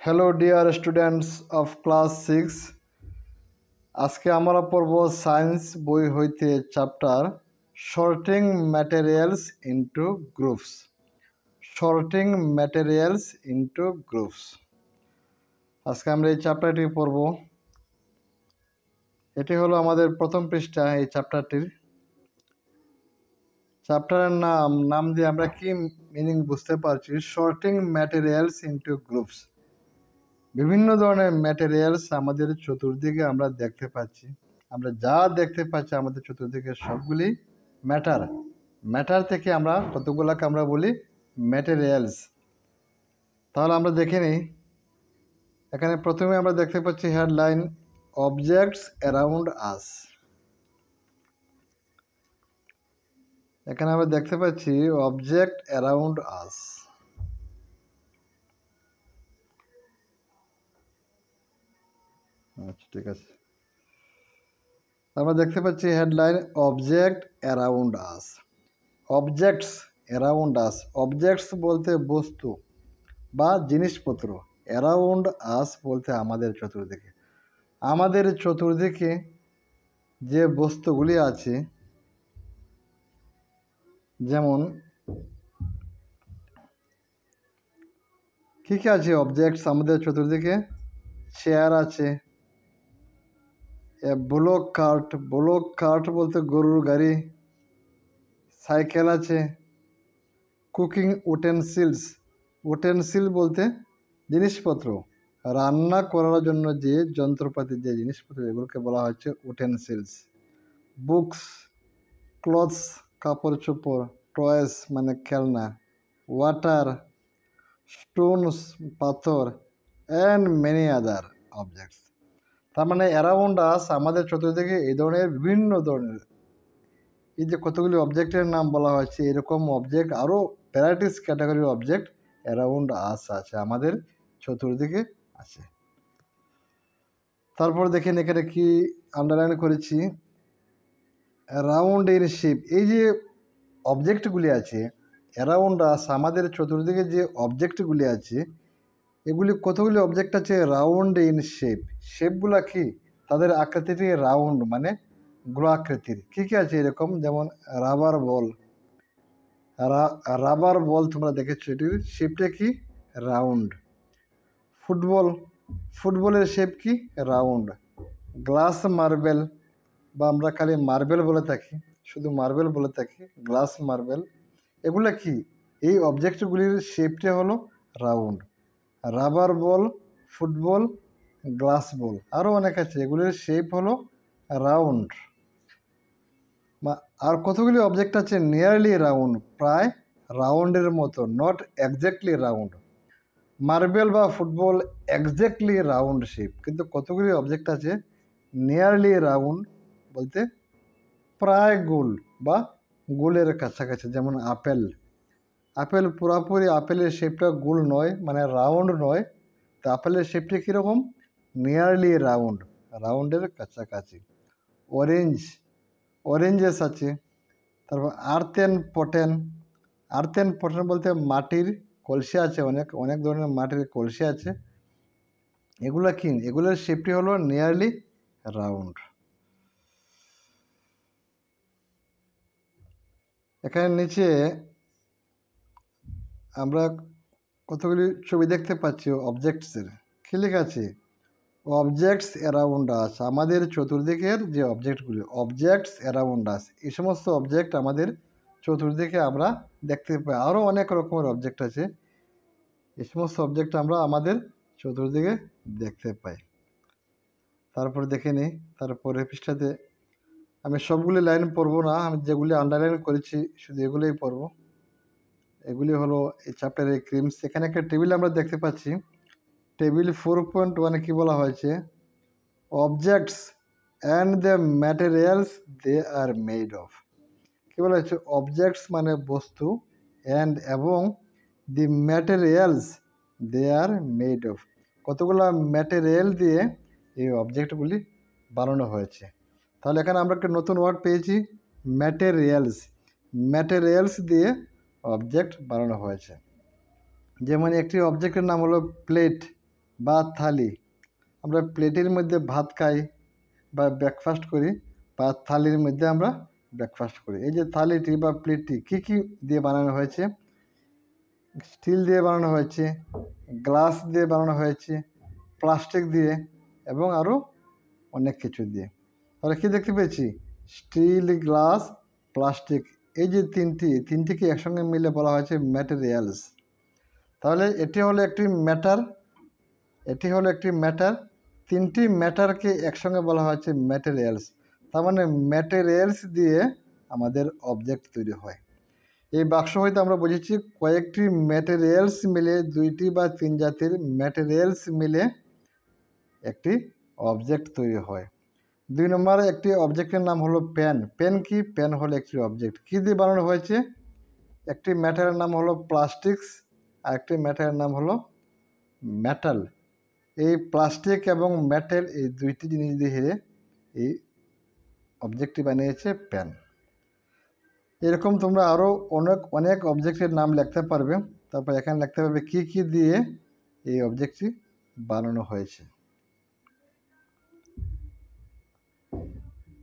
Hello dear students of class 6। আজকে আমরা পড়ব সায়েন্স বই হইতে chapter sorting materials into groups. Sorting materials into groups আজকে আমরা এই চ্যাপ্টারটি পড়ব। এটি হলো আমাদের প্রথম পৃষ্ঠা। এই চ্যাপ্টারের নাম দিয়ে আমরা কি মিনিং বুঝতে পারছি। Sorting materials into groups. বিভিন্ন ধরনের ম্যাটেরিয়ালস আমাদের চতুর্দিকে আমরা দেখতে পাচ্ছি। আমরা যা দেখতে পাচ্ছি আমাদের চতুর্দিকে সবগুলি ম্যাটার থেকে আমরা কতগুলোকে আমরা বলি ম্যাটেরিয়ালস। তাহলে আমরা দেখে নিই। এখানে প্রথমে আমরা দেখতে পাচ্ছি হেডলাইন অবজেক্টস অ্যারাউন্ড আস। এখানে আমরা দেখতে পাচ্ছি অবজেক্ট অ্যারাউন্ড আস। আচ্ছা, ঠিক আছে। আমরা দেখতে পাচ্ছি headline object around us. Objects around আস। অবজেক্টস বলতে বস্তু বা জিনিসপত্র, অ্যারাউন্ড আস বলতে আমাদের চতুর্দিকে। আমাদের চতুর্দিকে যে বস্তুগুলি আছে, যেমন কী কী আছে অবজেক্টস আমাদের চতুর্দিকে? চেয়ার আছে, ব্লক কার্ট বলতে গরুর গাড়ি, সাইকেল আছে, কুকিং উটেনসিল বলতে জিনিসপত্র, রান্না করার জন্য যে যন্ত্রপাতি, যে জিনিসপত্র, এগুলোকে বলা হচ্ছে উটেনসিলস। বুকস, ক্লথস কাপড় চোপড়, টয়েস মানে খেলনা, ওয়াটার, স্টোনস পাথর, অ্যান্ড মেনি আদার অবজেক্টস। তার মানে অ্যারাউন্ড আস আমাদের চতুর্দিকে এই ধরনের বিভিন্ন ধরনের, এই যে কতগুলি অবজেক্টের নাম বলা হয়েছে, এরকম অবজেক্ট আরও ভ্যারাইটিস ক্যাটাগরির অবজেক্ট অ্যারাউন্ড আস আছে, আমাদের চতুর্দিকে আছে। তারপর দেখেন এখানে কি আন্ডারলাইন করেছি, রাউন্ড ইন শেপ। এই যে অবজেক্টগুলি আছে অ্যারাউন্ড আস, আমাদের চতুর্দিকে যে অবজেক্টগুলি আছে, এগুলি কতগুলি অবজেক্ট আছে রাউন্ড ইন শেপ। শেপগুলা কি? তাদের আকৃতিটি রাউন্ড মানে গোলাকৃতির। কী কী আছে এরকম? যেমন রাবার বল তোমরা দেখেছো, এটির শেপটা কি? রাউন্ড। ফুটবলের শেপ কি? রাউন্ড। গ্লাস মার্বেল, বা আমরা খালি মার্বেল বলে থাকি, শুধু মার্বেল বলে থাকি, গ্লাস মার্বেল, এগুলো কি? এই অবজেক্টগুলির শেপটা হলো রাউন্ড। রাবার বল, ফুটবল, গ্লাস বল, আরও অনেক আছে, এগুলির শেপ হলো রাউন্ড। আর কতগুলি অবজেক্ট আছে নিয়ারলি রাউন্ড, প্রায় রাউন্ডের মতো, নট এক্স্যাক্টলি রাউন্ড। মার্বেল বা ফুটবল এক্স্যাক্টলি রাউন্ড শেপ, কিন্তু কতগুলি অবজেক্ট আছে নিয়ারলি রাউন্ড বলতে প্রায় গোল বা গোলের কাছাকাছি। যেমন আপেল পুরাপুরি আপেলের শেপটা গোল নয়, মানে রাউন্ড নয়, তো আপেলের শেপটা কীরকম? নিয়ারলি রাউন্ডের কাছাকাছি। অরেঞ্জেস আছে। তারপর আর্থ অ্যান্ড পটেন বলতে মাটির কলসি আছে, অনেক ধরনের মাটির কলসি আছে। এগুলো কি? এগুলোর শেপটি হলো নিয়ারলি রাউন্ড। এখানে নিচে আমরা কতগুলি ছবি দেখতে পাচ্ছি অবজেক্টসের। কী লেখা আছে? অবজেক্টস অ্যারাউন্ড আস। আমাদের চতুর্দিকের যে অবজেক্টগুলি, অবজেক্টস অ্যারাউন্ড আস, এই সমস্ত অবজেক্ট আমাদের চতুর্দিকে আমরা দেখতে পাই। আরও অনেক রকমের অবজেক্ট আছে, এই সমস্ত অবজেক্ট আমরা আমাদের চতুর্দিকে দেখতে পাই। তারপরে দেখে নিই, তারপরে পৃষ্ঠাতে আমি সবগুলি লাইন পড়বো না, আমি যেগুলি আন্ডারলাইন করেছি শুধু এগুলোই পড়ব। এগুলি হলো এই চ্যাপ্টারের ক্রিমস। এখানে একটা টেবিল আমরা দেখতে পাচ্ছি। টেবিল 4.1 কি বলা হয়েছে? Objects and the materials they are made of. কী বলা হয়েছে? অবজেক্টস মানে বস্তু, অ্যান্ড এবং the materials they are made of, কতগুলো ম্যাটেরিয়াল দিয়ে এই অবজেক্টগুলি বানানো হয়েছে। তাহলে এখানে আমরা একটা নতুন ওয়ার্ড পেয়েছি, ম্যাটেরিয়ালস দিয়ে অবজেক্ট বানানো হয়েছে। যেমন একটি অবজেক্টের নাম হলো প্লেট, বা থালি, আমরা প্লেটের মধ্যে ভাত খাই বা ব্রেকফাস্ট করি, বা থালির মধ্যে আমরা ব্রেকফাস্ট করি। এই যে থালিটি বা প্লেটটি কী কী দিয়ে বানানো হয়েছে? স্টিল দিয়ে বানানো হয়েছে, গ্লাস দিয়ে বানানো হয়েছে, প্লাস্টিক দিয়ে এবং আরও অনেক কিছু দিয়ে। তাহলে কী দেখতে পেয়েছি? স্টিল, গ্লাস, প্লাস্টিক, এই যে তিনটিকে একসঙ্গে মিলে বলা হয়েছে ম্যাটেরিয়ালস। তাহলে এটি হলো একটি ম্যাটার, তিনটি ম্যাটারকে একসঙ্গে বলা হয়েছে ম্যাটেরিয়ালস। তার মানে ম্যাটেরিয়ালস দিয়ে আমাদের অবজেক্ট তৈরি হয়। এই বাক্স হইতে আমরা বুঝেছি কয়েকটি ম্যাটেরিয়ালস মিলে, 2টি বা 3 জাতির ম্যাটেরিয়ালস মিলে একটি অবজেক্ট তৈরি হয়। 2 নম্বরে একটি অবজেক্টের নাম হলো পেন। পেন কি? পেন হলো একটি অবজেক্ট। কী দিয়ে বানানো হয়েছে? একটি ম্যাটারের নাম হলো প্লাস্টিক্স, আর একটি ম্যাটারের নাম হলো মেটাল। এই প্লাস্টিক এবং মেটাল, এই 2টি জিনিস দিয়ে এই অবজেক্টটি বানিয়েছে পেন। এরকম তোমরা আরও অনেক অবজেক্টের নাম লিখতে পারবে। তারপর এখানে লিখতে পারবে কী কী দিয়ে এই অবজেক্টটি বানানো হয়েছে।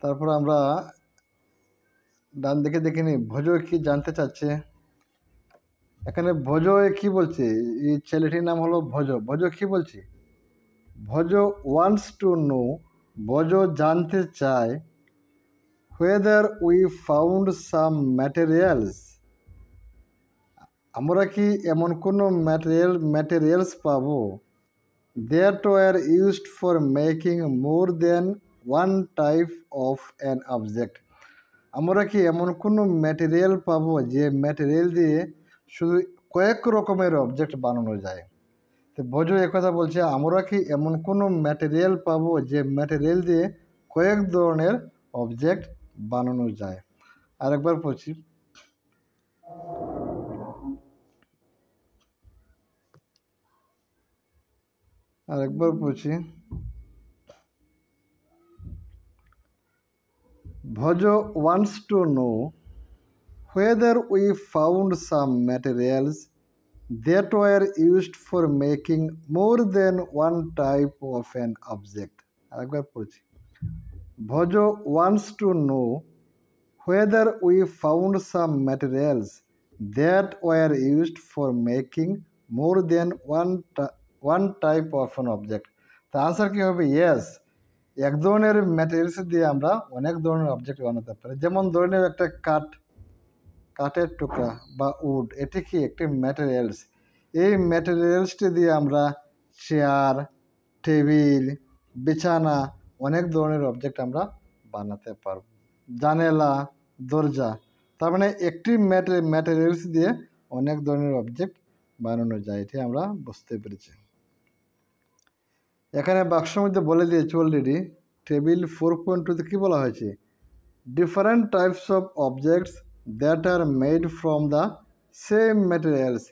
তারপর আমরা ডান দিকে দেখে নিই ভোজ কি জানতে চাচ্ছে। এখানে ভোজ কি বলছে? এই ছেলেটির নাম হলো ভোজ। ভোজ কি বলছে? ভোজ ওয়ান্টস টু নো, ভোজ জানতে চায়, whether we found some materials, আমরা কি এমন কোনো ম্যাটেরিয়ালস পাবো that were used for making more than one type of an object, আমরা কি এমন কোনো ম্যাটেরিয়াল পাবো যে ম্যাটেরিয়াল দিয়ে শুধু কয়েক রকমের অবজেক্ট বানানো যায়। তো বোঝো একথা বলছে, আমরা কি এমন কোনো ম্যাটেরিয়াল পাবো যে ম্যাটেরিয়াল দিয়ে কয়েক ধরনের অবজেক্ট বানানো যায়। আরেকবার পড়ছি। ভোজ wants to know whether we found some materials that were used for making more than one type of an object. আরেকবার পড়ছি। ভোজ wants to know whether we found some materials that were used for making more than one type of an object. তা answer কী হবে? Yes, এক ধরনের materials দিয়ে আমরা অনেক ধরনের অবজেক্ট বানাতে পারি। যেমন ধরে নেব একটা কাঠের টুকরা বা উড, এটি কি একটি ম্যাটেরিয়ালস। এই ম্যাটেরিয়ালসটি দিয়ে আমরা চেয়ার, টেবিল, বিছানা, অনেক ধরনের অবজেক্ট আমরা বানাতে পারব। জানালা, দরজা, তার মানে একটি ম্যাটেরিয়ালস দিয়ে অনেক ধরনের অবজেক্ট বানানো যায়, এটি আমরা বুঝতে পেরেছি। এখানে বাক্সের মধ্যে বলে দিয়েছি অলরেডি, টেবিল 4.2-তে কী বলা হয়েছে? Different types of objects that are made from the same materials.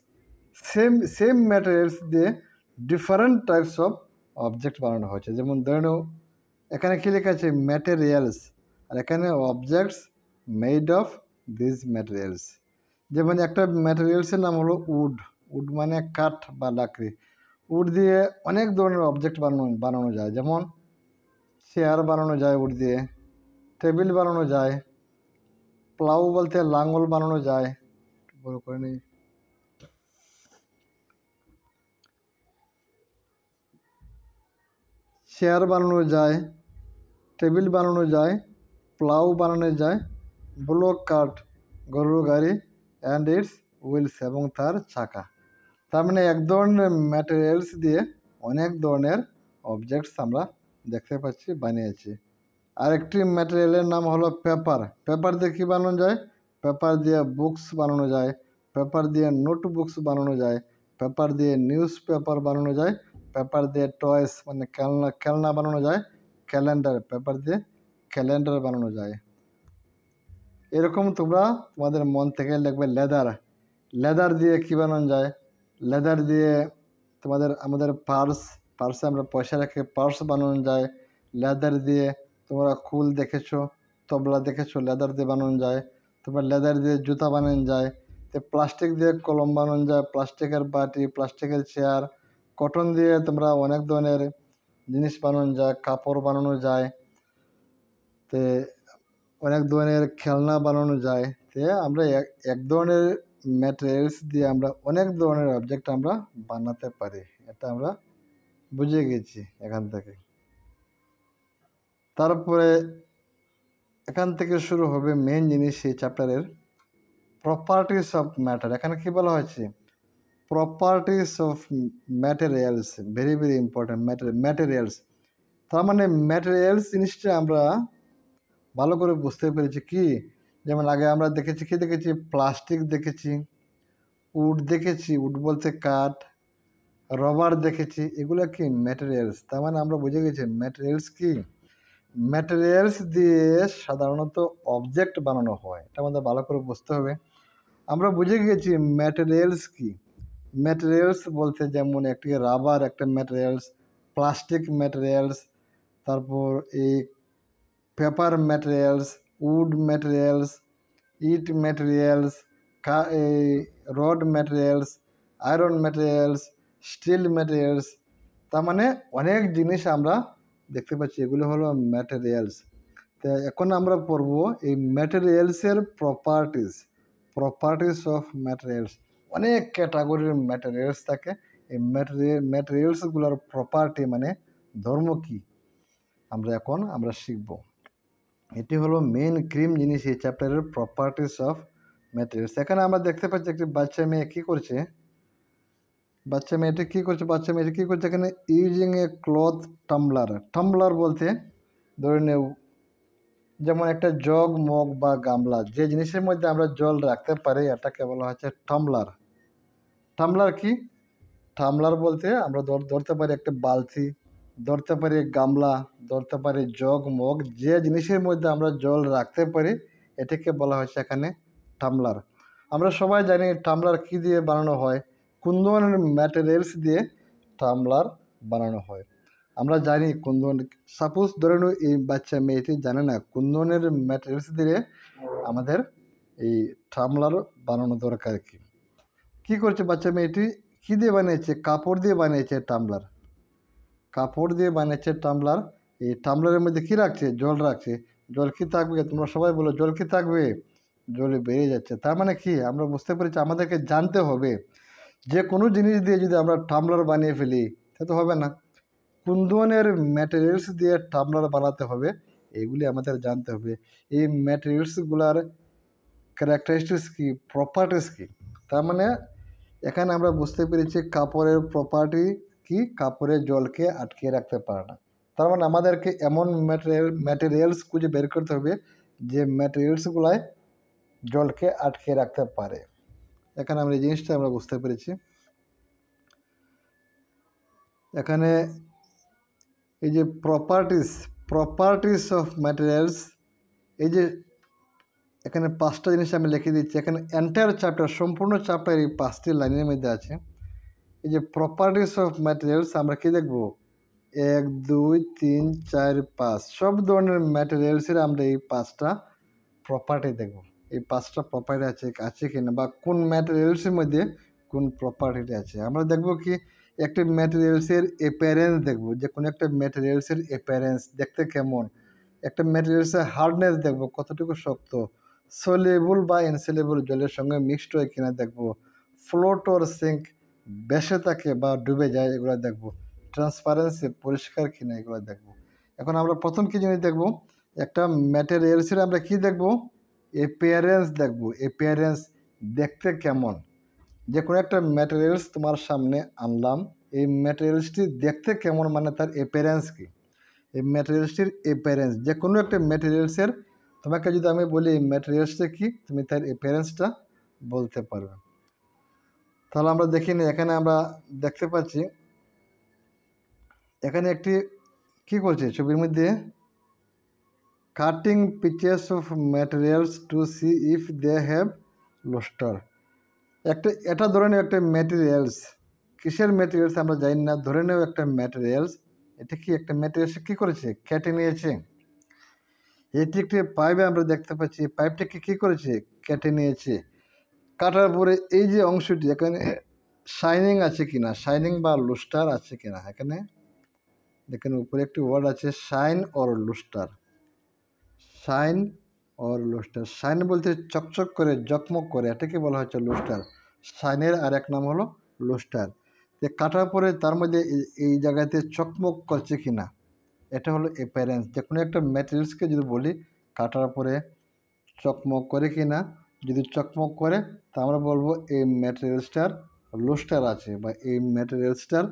Same materials দিয়ে ডিফারেন্ট টাইপস অফ অবজেক্ট বানানো হয়েছে। যেমন ধরে নাও এখানে কী লেখা আছে? ম্যাটেরিয়ালস, আর এখানে objects made of this materials. যেমন একটা ম্যাটেরিয়ালসের নাম হলো উড। উড মানে কাঠ বা লাকড়ি। উড দিয়ে অনেক ধরনের অবজেক্ট বানানো যায়। যেমন চেয়ার বানানো যায় উড দিয়ে, টেবিল বানানো যায়, প্লাউ বলতে লাঙ্গল বানানো যায়, বড় করে নেই, চেয়ার বানানো যায়, টেবিল বানানো যায়, প্লাউ বানানো যায়, ব্লক কাঠ, গরুর গাড়ি, অ্যান্ড ইটস হুইলস, এবং তার চাকা। তার মানে এক ধরনের ম্যাটেরিয়ালস দিয়ে অনেক ধরনের অবজেক্টস আমরা দেখতে পাচ্ছি বানিয়েছি। আরেকটি ম্যাটেরিয়ালের নাম হলো পেপার। পেপার দিয়ে কী বানানো যায়? পেপার দিয়ে বুকস বানানো যায়, পেপার দিয়ে নোটবুকস বানানো যায়, পেপার দিয়ে নিউজ পেপার বানানো যায়, পেপার দিয়ে টয়েস মানে খেলনা বানানো যায়, ক্যালেন্ডার, পেপার দিয়ে ক্যালেন্ডার বানানো যায়। এরকম তোমরা তোমাদের মন থেকে লিখবে লেদার দিয়ে কী বানানো যায়? লেদার দিয়ে আমাদের পার্সে আমরা পয়সা রেখে পার্স বানানো যায়। লেদার দিয়ে তোমরা কুল দেখেছো, তবলা দেখেছো, লেদার দিয়ে বানানো যায়। তোমরা লেদার দিয়ে জুতা বানানো যায়। তো প্লাস্টিক দিয়ে কলম বানানো যায়, প্লাস্টিকের বাটি, প্লাস্টিকের চেয়ার, কটন দিয়ে তোমরা অনেক ধরনের জিনিস বানানো যায়, কাপড় বানানো যায়, তে অনেক ধরনের খেলনা বানানো যায়। তে আমরা এক ধরনের ম্যাটেরিয়ালস দিয়ে আমরা অনেক ধরনের অবজেক্ট আমরা বানাতে পারি, এটা আমরা বুঝে গেছি এখান থেকে। তারপরে এখান থেকে শুরু হবে মেন জিনিস এই চ্যাপ্টারের, প্রপার্টিস অফ ম্যাটার। এখানে কি বলা হয়েছে? Properties of materials, very very important. Materials তার মানে ম্যাটেরিয়ালস জিনিসটা আমরা ভালো করে বুঝতে পেরেছি কি, যেমন আগে আমরা দেখেছি কি দেখেছি, প্লাস্টিক দেখেছি, উড দেখেছি, উড বলতে কাঠ, রবার দেখেছি, এগুলো কি ম্যাটেরিয়ালস। তার মানে আমরা বুঝে গেছি ম্যাটেরিয়ালস কি, ম্যাটেরিয়ালস দিয়ে সাধারণত অবজেক্ট বানানো হয়, এটা আমাদের ভালো করে বুঝতে হবে। আমরা বুঝে গেছি ম্যাটেরিয়ালস কি। ম্যাটেরিয়ালস বলতে যেমন একটি রাবার একটা ম্যাটেরিয়ালস, প্লাস্টিক ম্যাটেরিয়ালস, তারপর এই পেপার ম্যাটেরিয়ালস, উড ম্যাটেরিয়ালস, ইট ম্যাটেরিয়ালস, এই rod materials, iron materials, steel materials. তার মানে অনেক জিনিস আমরা দেখতে পাচ্ছি, এগুলো হলো ম্যাটেরিয়ালস। তো এখন আমরা পড়ব এই ম্যাটেরিয়ালসের প্রপার্টিস, প্রপার্টিস অফ ম্যাটেরিয়ালস। অনেক ক্যাটাগরির ম্যাটেরিয়ালস থাকে, এই ম্যাটেরিয়ালসগুলোর প্রপার্টি মানে ধর্ম কি আমরা শিখব। এটি হলো মেন ক্রিম জিনিস এই চ্যাপ্টারের, প্রপার্টিস অফ ম্যাটেরিয়ালস। এখানে আমরা দেখতে পাচ্ছি একটি বাচ্চা মেয়ে কী করছে, বাচ্চা মেয়েটি কী করছে এখানে, using a cloth tumbler. Tumbler বলতে ধরে নেও যেমন একটা জগ, মগ বা গামলা, যে জিনিসের মধ্যে আমরা জল রাখতে পারি এটাকে বলা হচ্ছে টাম্বলার। টাম্বলার কি? টাম্বলার বলতে আমরা ধরতে পারি একটা বালতি, ধরতে পারি গামলা, ধরতে পারি জগ, মগ, যে জিনিসের মধ্যে আমরা জল রাখতে পারি এটাকে বলা হচ্ছে এখানে টাম্বলার। আমরা সবাই জানি টাম্বলার কি দিয়ে বানানো হয়, কোন ধরনের ম্যাটেরিয়ালস দিয়ে টাম্বলার বানানো হয় আমরা জানি। কোন ধরনের, সাপোজ ধরে নিই এই বাচ্চা মেয়েটি জানে না কোন ধরনের ম্যাটেরিয়ালস দিয়ে আমাদের এই টাম্বলার বানানো দরকার। কি করছে বাচ্চা মেয়েটি, কী দিয়ে বানিয়েছে? কাপড় দিয়ে বানিয়েছে টাম্বলার, কাপড় দিয়ে বানিয়েছে টাম্বলার। এই টাম্বলারের মধ্যে কি রাখছে? জল রাখছে। জল কি থাকবে? তোমরা সবাই বলো জল কি থাকবে? জলে বেরিয়ে যাচ্ছে। তার মানে কি আমরা বুঝতে পেরেছি আমাদেরকে জানতে হবে যে কোনো জিনিস দিয়ে যদি আমরা টাম্বলার বানিয়ে ফেলি সে তো হবে না, কোন ধরনের ম্যাটেরিয়ালস দিয়ে টাম্বলার বানাতে হবে এগুলি আমাদের জানতে হবে। এই ম্যাটেরিয়ালসগুলার ক্যারেক্টারিস্টিক্স কি, প্রপার্টিস কি। তার মানে এখানে আমরা বুঝতে পেরেছি কাপড়ের প্রপার্টি কি, কাপড়ে জলকে আটকে রাখতে পারে না। তার মানে আমাদেরকে এমন ম্যাটেরিয়ালস খুঁজে বের করতে হবে যে ম্যাটেরিয়ালসগুলায় জলকে আটকে রাখতে পারে। এখানে আমরা এই জিনিসটা আমরা বুঝতে পেরেছি। এখানে এই যে প্রপার্টিস অফ ম্যাটেরিয়ালস, এই যে এখানে 5টা জিনিস আমি লিখে দিচ্ছি। এখানে এন্টায়ার চ্যাপ্টার, সম্পূর্ণ চ্যাপ্টার এই 5টি লাইনের মধ্যে আছে। এই যে প্রপার্টিস অফ ম্যাটেরিয়ালস আমরা কি দেখব, 1 2 3 4 5 সব ধরনের ম্যাটেরিয়ালসের আমরা এই 5টা প্রপার্টি দেখব। এই 5টা প্রপার্টি আছে কিনা, বা কোন ম্যাটেরিয়ালসের মধ্যে কোন প্রপার্টিটা আছে। আমরা দেখব কি একটা ম্যাটেরিয়ালসের অ্যাপিয়ারেন্স দেখব, যে কোনো একটা ম্যাটেরিয়ালসের অ্যাপিয়ারেন্স দেখতে কেমন, একটা ম্যাটেরিয়ালসের হার্ডনেস দেখব কতটুকু শক্ত, সলিউবল বা ইনসলিউবল জলের সঙ্গে মিক্সড হয় কিনা দেখব, ফ্লোট অর সিঙ্ক ভেসে থাকে বা ডুবে যায় এগুলো দেখব, ট্রান্সপারেন্সি পরিষ্কার কিনা এগুলো দেখব। এখন আমরা প্রথম কি জিনিস দেখব, একটা ম্যাটেরিয়ালসের আমরা কি দেখব, অ্যাপিয়ারেন্স দেখব। অ্যাপিয়ারেন্স দেখতে কেমন, যে কোনো একটা ম্যাটেরিয়ালস তোমার সামনে আনলাম, এই ম্যাটেরিয়ালসটি দেখতে কেমন মানে তার অ্যাপিয়ারেন্স কি, এই ম্যাটেরিয়ালসটির অ্যাপিয়ারেন্স। যে কোনো একটা ম্যাটেরিয়ালসের তোমাকে যদি আমি বলি এই ম্যাটেরিয়ালসটা কি, তুমি তার অ্যাপিয়ারেন্সটা বলতে পারবে। তাহলে আমরা দেখি নি, এখানে আমরা দেখতে পাচ্ছি এখানে একটি কি করছে ছবির মধ্যে, cutting pieces of materials to see if they have lustre. এটা ধরে নেও একটা ম্যাটেরিয়ালস, কিসের ম্যাটেরিয়ালস আমরা জানি না, ধরে নেও একটা ম্যাটেরিয়ালস, এটা কি একটা ম্যাটেরিয়ালস কী করেছে, কেটে নিয়েছে। এটি একটি পাইপে আমরা দেখতে পাচ্ছি, পাইপটাকে কী করেছে, কেটে নিয়েছে। কাটার পরে এই যে অংশটি এখানে শাইনিং আছে কিনা, শাইনিং বা লুস্টার আছে কিনা। এখানে দেখেন উপরে একটি ওয়ার্ড আছে shine or lustre. Shine or lustre, shine বলতে চকচক করে, জকমক করে, এটাকে বলা হচ্ছে লুস্টার। শাইনের আর এক নাম হলো লুস্টার। যে কাটার পরে তার মধ্যে এই জায়গাতে চকমক করছে কিনা, এটা হলো অ্যাপিয়ারেন্স। যে কোনো একটা ম্যাটেরিয়ালসকে যদি বলি কাটার পরে চকমক করে কিনা, যদি চকমক করে তা আমরা বলবো এই ম্যাটেরিয়ালসটার লুস্টার আছে বা এই ম্যাটেরিয়ালসটার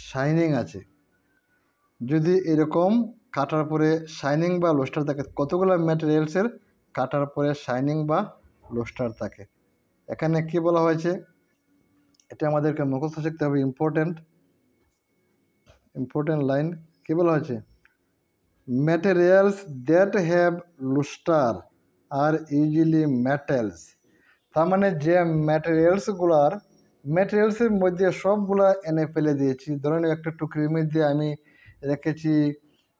শাইনিং আছে। যদি এরকম কাটার পরে শাইনিং বা লুস্টার থাকে, কতগুলো ম্যাটেরিয়ালসের কাটার পরে শাইনিং বা লুস্টার থাকে। এখানে কি বলা হয়েছে, এটা আমাদেরকে মুখস্থ শিখতে হবে। ইম্পর্টেন্ট লাইন কি বলা হয়েছে, materials that have lustre are usually metals. তার মানে যে ম্যাটেরিয়ালসের মধ্যে সবগুলা এনে ফেলে দিয়েছি। ধরেন একটা টুকরির মধ্যে আমি রেখেছি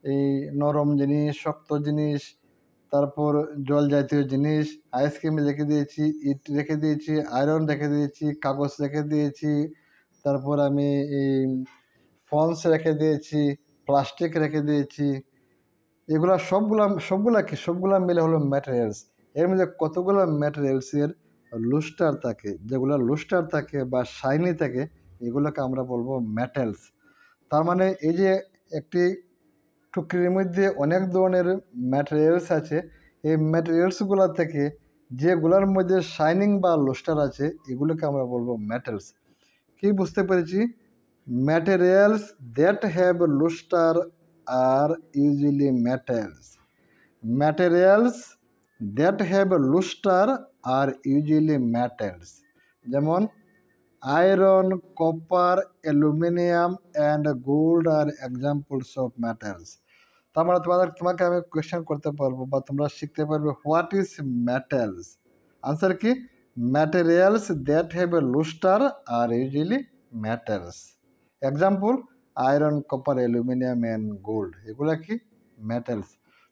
এই নরম জিনিস, শক্ত জিনিস, তারপর জল জাতীয় জিনিস, আইসক্রিম রেখে দিয়েছি, ইট রেখে দিয়েছি, আয়রন রেখে দিয়েছি, কাগজ রেখে দিয়েছি, তারপর আমি এই ফন্স রেখে দিয়েছি, প্লাস্টিক রেখে দিয়েছি। এগুলা সবগুলা মিলে হলো ম্যাটেরিয়ালস। এর মধ্যে কতগুলো ম্যাটেরিয়ালসের লুস্টার থাকে, যেগুলো লুস্টার থাকে বা শাইনি থাকে, এগুলোকে আমরা বলবো মেটালস। তার মানে এই যে একটি টুকরির মধ্যে অনেক ধরনের ম্যাটেরিয়ালস আছে, এই ম্যাটেরিয়ালসগুলো থেকে যেগুলোর মধ্যে শাইনিং বা লুস্টার আছে, এগুলোকে আমরা বলবো মেটালস। কি বুঝতে পেরেছি, materials that have lustre are usually metals. Materials that have lustre are usually metals. যেমন iron, copper, aluminium and gold are examples of metals. তার মানে তোমাকে আমি কোয়েশ্চেন করতে পারবো বা তোমরা শিখতে পারবে, হোয়াট ইজ মেটালস। আনসার কি, materials that have a lustre are usually metals. Example iron, copper, aluminium and gold, এগুলা কি মেটালস।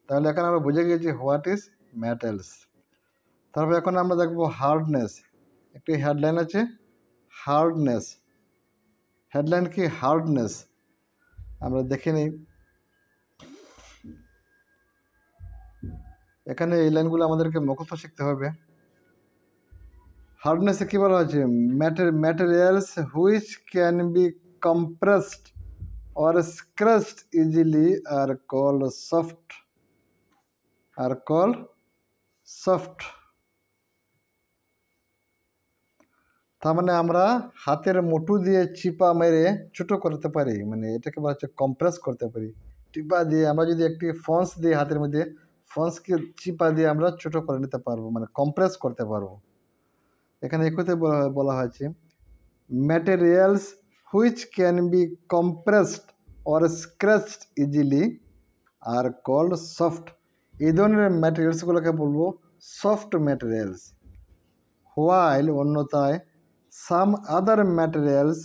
তাহলে এখন আমরা বুঝে গেছি হোয়াট ইজ মেটালস। তারপর এখন আমরা দেখবো হার্ডনেস। একটি হেডলাইন আছে হার্ডনেস। হেডলাইন কি, হার্ডনেস। আমরা দেখে নিই, এখানে এই লাইনগুলো আমাদেরকে মুখস্থ শিখতে হবে। হার্ডনেসে কি বলা হয়েছে, materials which can be compressed or scratched easily are called soft. তার মানে আমরা হাতের মুঠো দিয়ে চিপা মেরে ছোটো করতে পারি, মানে এটাকে বলা হচ্ছে কম্প্রেস করতে পারি। টিপা দিয়ে আমরা যদি একটি ফন্স দিই হাতের মধ্যে, ফন্সকে চিপা দিয়ে আমরা ছোটো করে নিতে পারবো, মানে কম্প্রেস করতে পারবো। এখানে এই কথাই বলা হয়েছে materials which can be compressed or scratched easily are called soft. এই ধরনের ম্যাটেরিয়ালসগুলোকে বলবো সফট ম্যাটেরিয়ালস। হোয়াইল অন্যথায় some other materials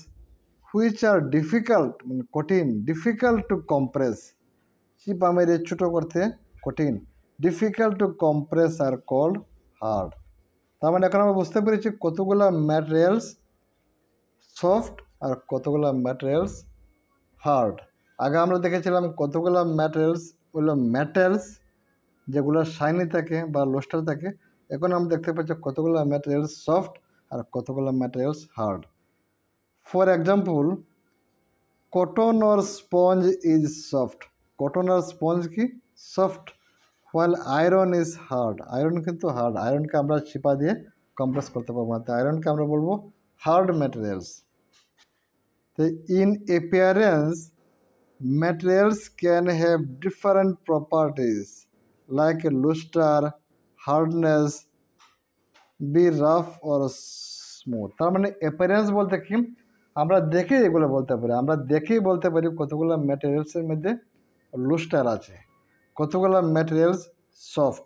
which are difficult, মানে কঠিন, ডিফিকাল্ট টু কম্প্রেস, চিপা মেরে ছোটো করতে কঠিন, difficult to compress are called hard. তার মানে এখন আমরা বুঝতে পেরেছি কতগুলো ম্যাটেরিয়ালস সফট আর কতগুলো ম্যাটেরিয়ালস হার্ড। আগে আমরা দেখেছিলাম কতগুলো ম্যাটেরিয়ালস হলো মেটালস, যেগুলো শাইনি থাকে বা লুস্টার থাকে। এখন আমরা দেখতে পাচ্ছি কতগুলো ম্যাটেরিয়ালস সফট আর কতগুলো materials hard. For example cotton or sponge is soft. Cotton আর স্পঞ্জ কি soft, while iron is hard. Iron কিন্তু হার্ড, আয়রনকে আমরা চিপা দিয়ে কম্প্রেস করতে পারবো না, তাই আয়রনকে আমরা বলবো hard materials. In appearance, materials can have different properties like luster, hardness, be rough or smooth. তার মানে appearance বলতে কি, আমরা দেখে এগুলো বলতে পারি, আমরা দেখেই বলতে পারি কতগুলো ম্যাটেরিয়ালসের মধ্যে লুস্টার আছে, কতগুলো ম্যাটেরিয়ালস সফট,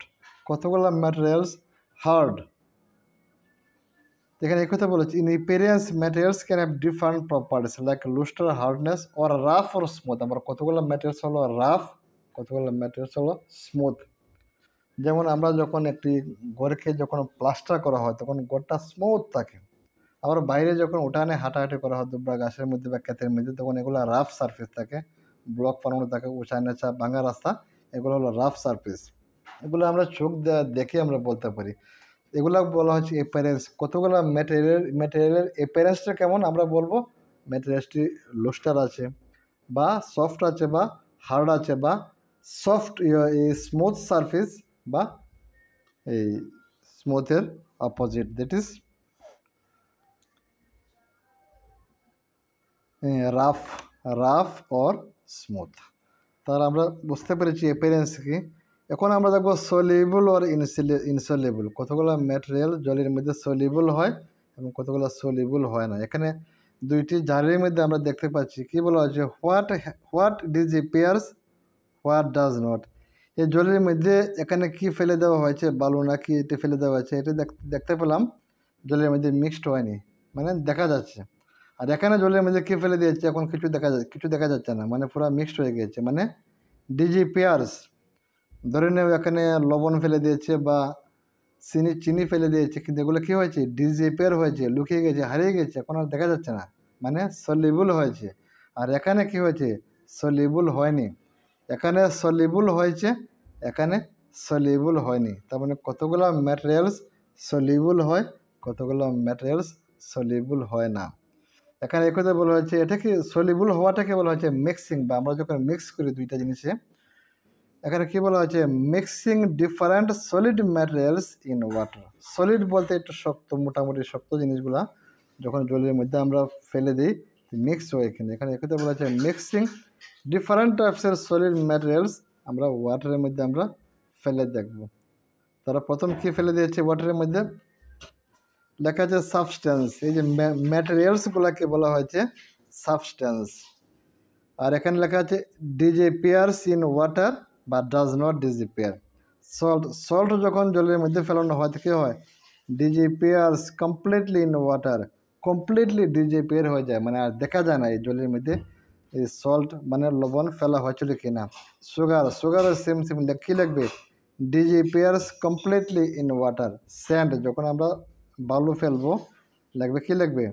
কতগুলো ম্যাটেরিয়ালস হার্ড। এখানে এই কথা বলেছি, in appearance materials can have different properties like lustre, hardness or rough or smooth. আমরা কতগুলো ম্যাটেরিয়ালস হলো রাফ, কতগুলো ম্যাটেরিয়ালস হলো স্মুথ। যেমন আমরা যখন একটি ঘরকে যখন প্লাস্টার করা হয় তখন ঘরটা স্মুথ থাকে, আবার বাইরে যখন উঠানে হাঁটাহাঁটি করা হয় দুবরা গাছের মধ্যে বা ক্ষেতের মধ্যে, তখন এগুলো রাফ সারফেস থাকে, ব্লক বানানো থাকে, উঁচানে চাপ ভাঙা রাস্তা, এগুলো হলো রাফ সারফেস। এগুলো আমরা চোখ দেখে আমরা বলতে পারি। এগুলা বলা হচ্ছে অ্যাপিয়ারেন্স। কতগুলো ম্যাটেরিয়ালের অ্যাপিয়ারেন্সটা কেমন আমরা বলবো, ম্যাটেরিয়ালসটি লুস্টার আছে বা সফট আছে বা হার্ড আছে বা সফট স্মুথ সারফেস বা এই স্মুথের অপোজিট, that is rough, rough or smooth. তাহলে আমরা বুঝতে পেরেছি অ্যাপিয়ারেন্স কি। এখন আমরা দেখবো সলিউবল অর ইনসলিউবল। কতগুলো ম্যাটেরিয়াল জলের মধ্যে সলিউবল হয় এবং কতগুলো সলিউবল হয় না। এখানে দুইটি জারির মধ্যে আমরা দেখতে পাচ্ছি কি বলা হচ্ছে, what disappears, what does not. এই জলের মধ্যে এখানে কি ফেলে দেওয়া হয়েছে, বালু নাকি এটি ফেলে দেওয়া হয়েছে, এটা দেখতে পেলাম জলের মধ্যে মিক্সড হয়নি, মানে দেখা যাচ্ছে। আর এখানে জলের মধ্যে কি ফেলে দিয়েছে, এখন কিছু দেখা যাচ্ছে না, মানে পুরো মিক্সড হয়ে গেছে, মানে ডিসঅ্যাপিয়ার্স। ধরে নেও এখানে লবণ ফেলে দিয়েছে বা চিনি ফেলে দিয়েছে, কিন্তু এগুলো কী হয়েছে, ডিসঅ্যাপিয়ার হয়েছে, লুকিয়ে গেছে, হারিয়ে গেছে, এখন আর দেখা যাচ্ছে না, মানে সলিউবল হয়েছে। আর এখানে কি হয়েছে, সলিউবল হয়নি। এখানে সলিউবল হয়েছে, এখানে সলিউবল হয়নি। তার মানে কতগুলো ম্যাটেরিয়ালস সলিউবল হয়, কতগুলো ম্যাটেরিয়ালস সলিউবল হয় না। এখানে এই কথা বলা হয়েছে, এটাকে সলিউবল হওয়াটাকে বলা হয়েছে মিক্সিং, বা আমরা যখন মিক্স করি দুইটা জিনিসে। এখানে কি বলা হয়েছে, mixing different solid materials in water. Solid বলতে একটু শক্ত, মোটামুটি শক্ত জিনিসগুলা যখন জলের মধ্যে আমরা ফেলে দিই মিক্স হয়। এখানে একথা বলা হয়েছে মিক্সিং ডিফারেন্ট টাইপসের সলিড ম্যাটেরিয়ালস আমরা ওয়াটারের মধ্যে আমরা ফেলে দেখব। তারা প্রথম কি ফেলে দিয়েছে ওয়াটারের মধ্যে, লেখা আছে সাবস্টেন্স। এই যে ম্যাটেরিয়ালসগুলোকে বলা হয়েছে সাবস্টেন্স। আর এখানে লেখা আছে ডিসঅ্যাপিয়ার্স ইন ওয়াটার বা ডাজ নট ডিসঅ্যাপিয়ার। সল্ট যখন জলের মধ্যে ফেলানো হয় কী হয়, disappears completely in water, completely disappear হয়ে যায়, মানে আর দেখা যায় না এই জলের মধ্যে এই সল্ট মানে লবণ ফেলা হয়েছিল কি না। সুগারের সেম কী লিখবে, disappears completely in water. Sand যখন আমরা বালু ফেলবো লিখবে, কী লিখবে,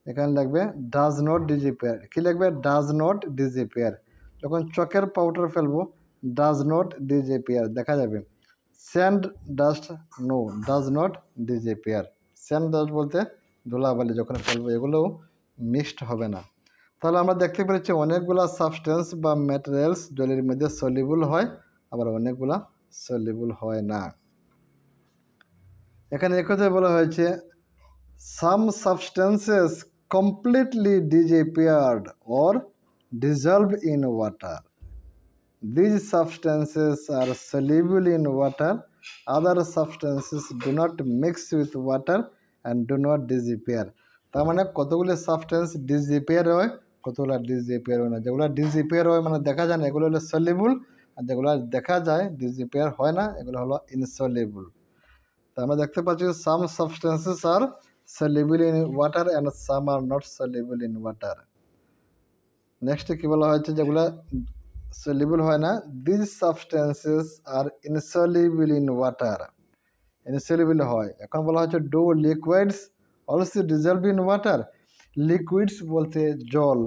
এখানে লিখবে ডাজ নট ডিসঅ্যাপিয়ার। কী লিখবে, ডাজ নট ডিসঅ্যাপিয়ার। যখন চকের পাউডার ফেলবো ডাজ নট ডিসঅ্যাপিয়ার দেখা যাবে। Sand dust no, does not disappear. Sand dust বলতে ধুলাবালি যখন ফেলবো এগুলোও মিক্সড হবে না। তাহলে আমরা দেখতে পেরেছি অনেকগুলা সাবস্টেন্স বা ম্যাটেরিয়ালস জলের মধ্যে সলিউবল হয়, আবার অনেকগুলা সলিউবল হয় না। এখানে একথাই বলা হয়েছে সাম substances completely disappeared or dissolved in water. These substances are soluble in water. Other substances do not mix with water and do not disappear. তার মানে কতগুলো সাবস্টেন্স ডিসঅ্যাপিয়ার হয়, কতগুলো ডিসঅ্যাপিয়ার হয় না। যেগুলো ডিসঅ্যাপিয়ার হয় মানে দেখা যায় না, এগুলো হলো সলিউবল। আর যেগুলো দেখা যায় ডিসঅ্যাপিয়ার হয় না, এগুলো হলো ইনসলিউবল। তা আমরা দেখতে পাচ্ছি some substances are soluble in water and some are not soluble in water. Next কি বলা হয়েছে, যেগুলো সলিউবল হয় না, these substances are insoluble in water. Insoluble হয়। এখন বলা হচ্ছে do liquids also dissolve in water. Liquids বলতে জল,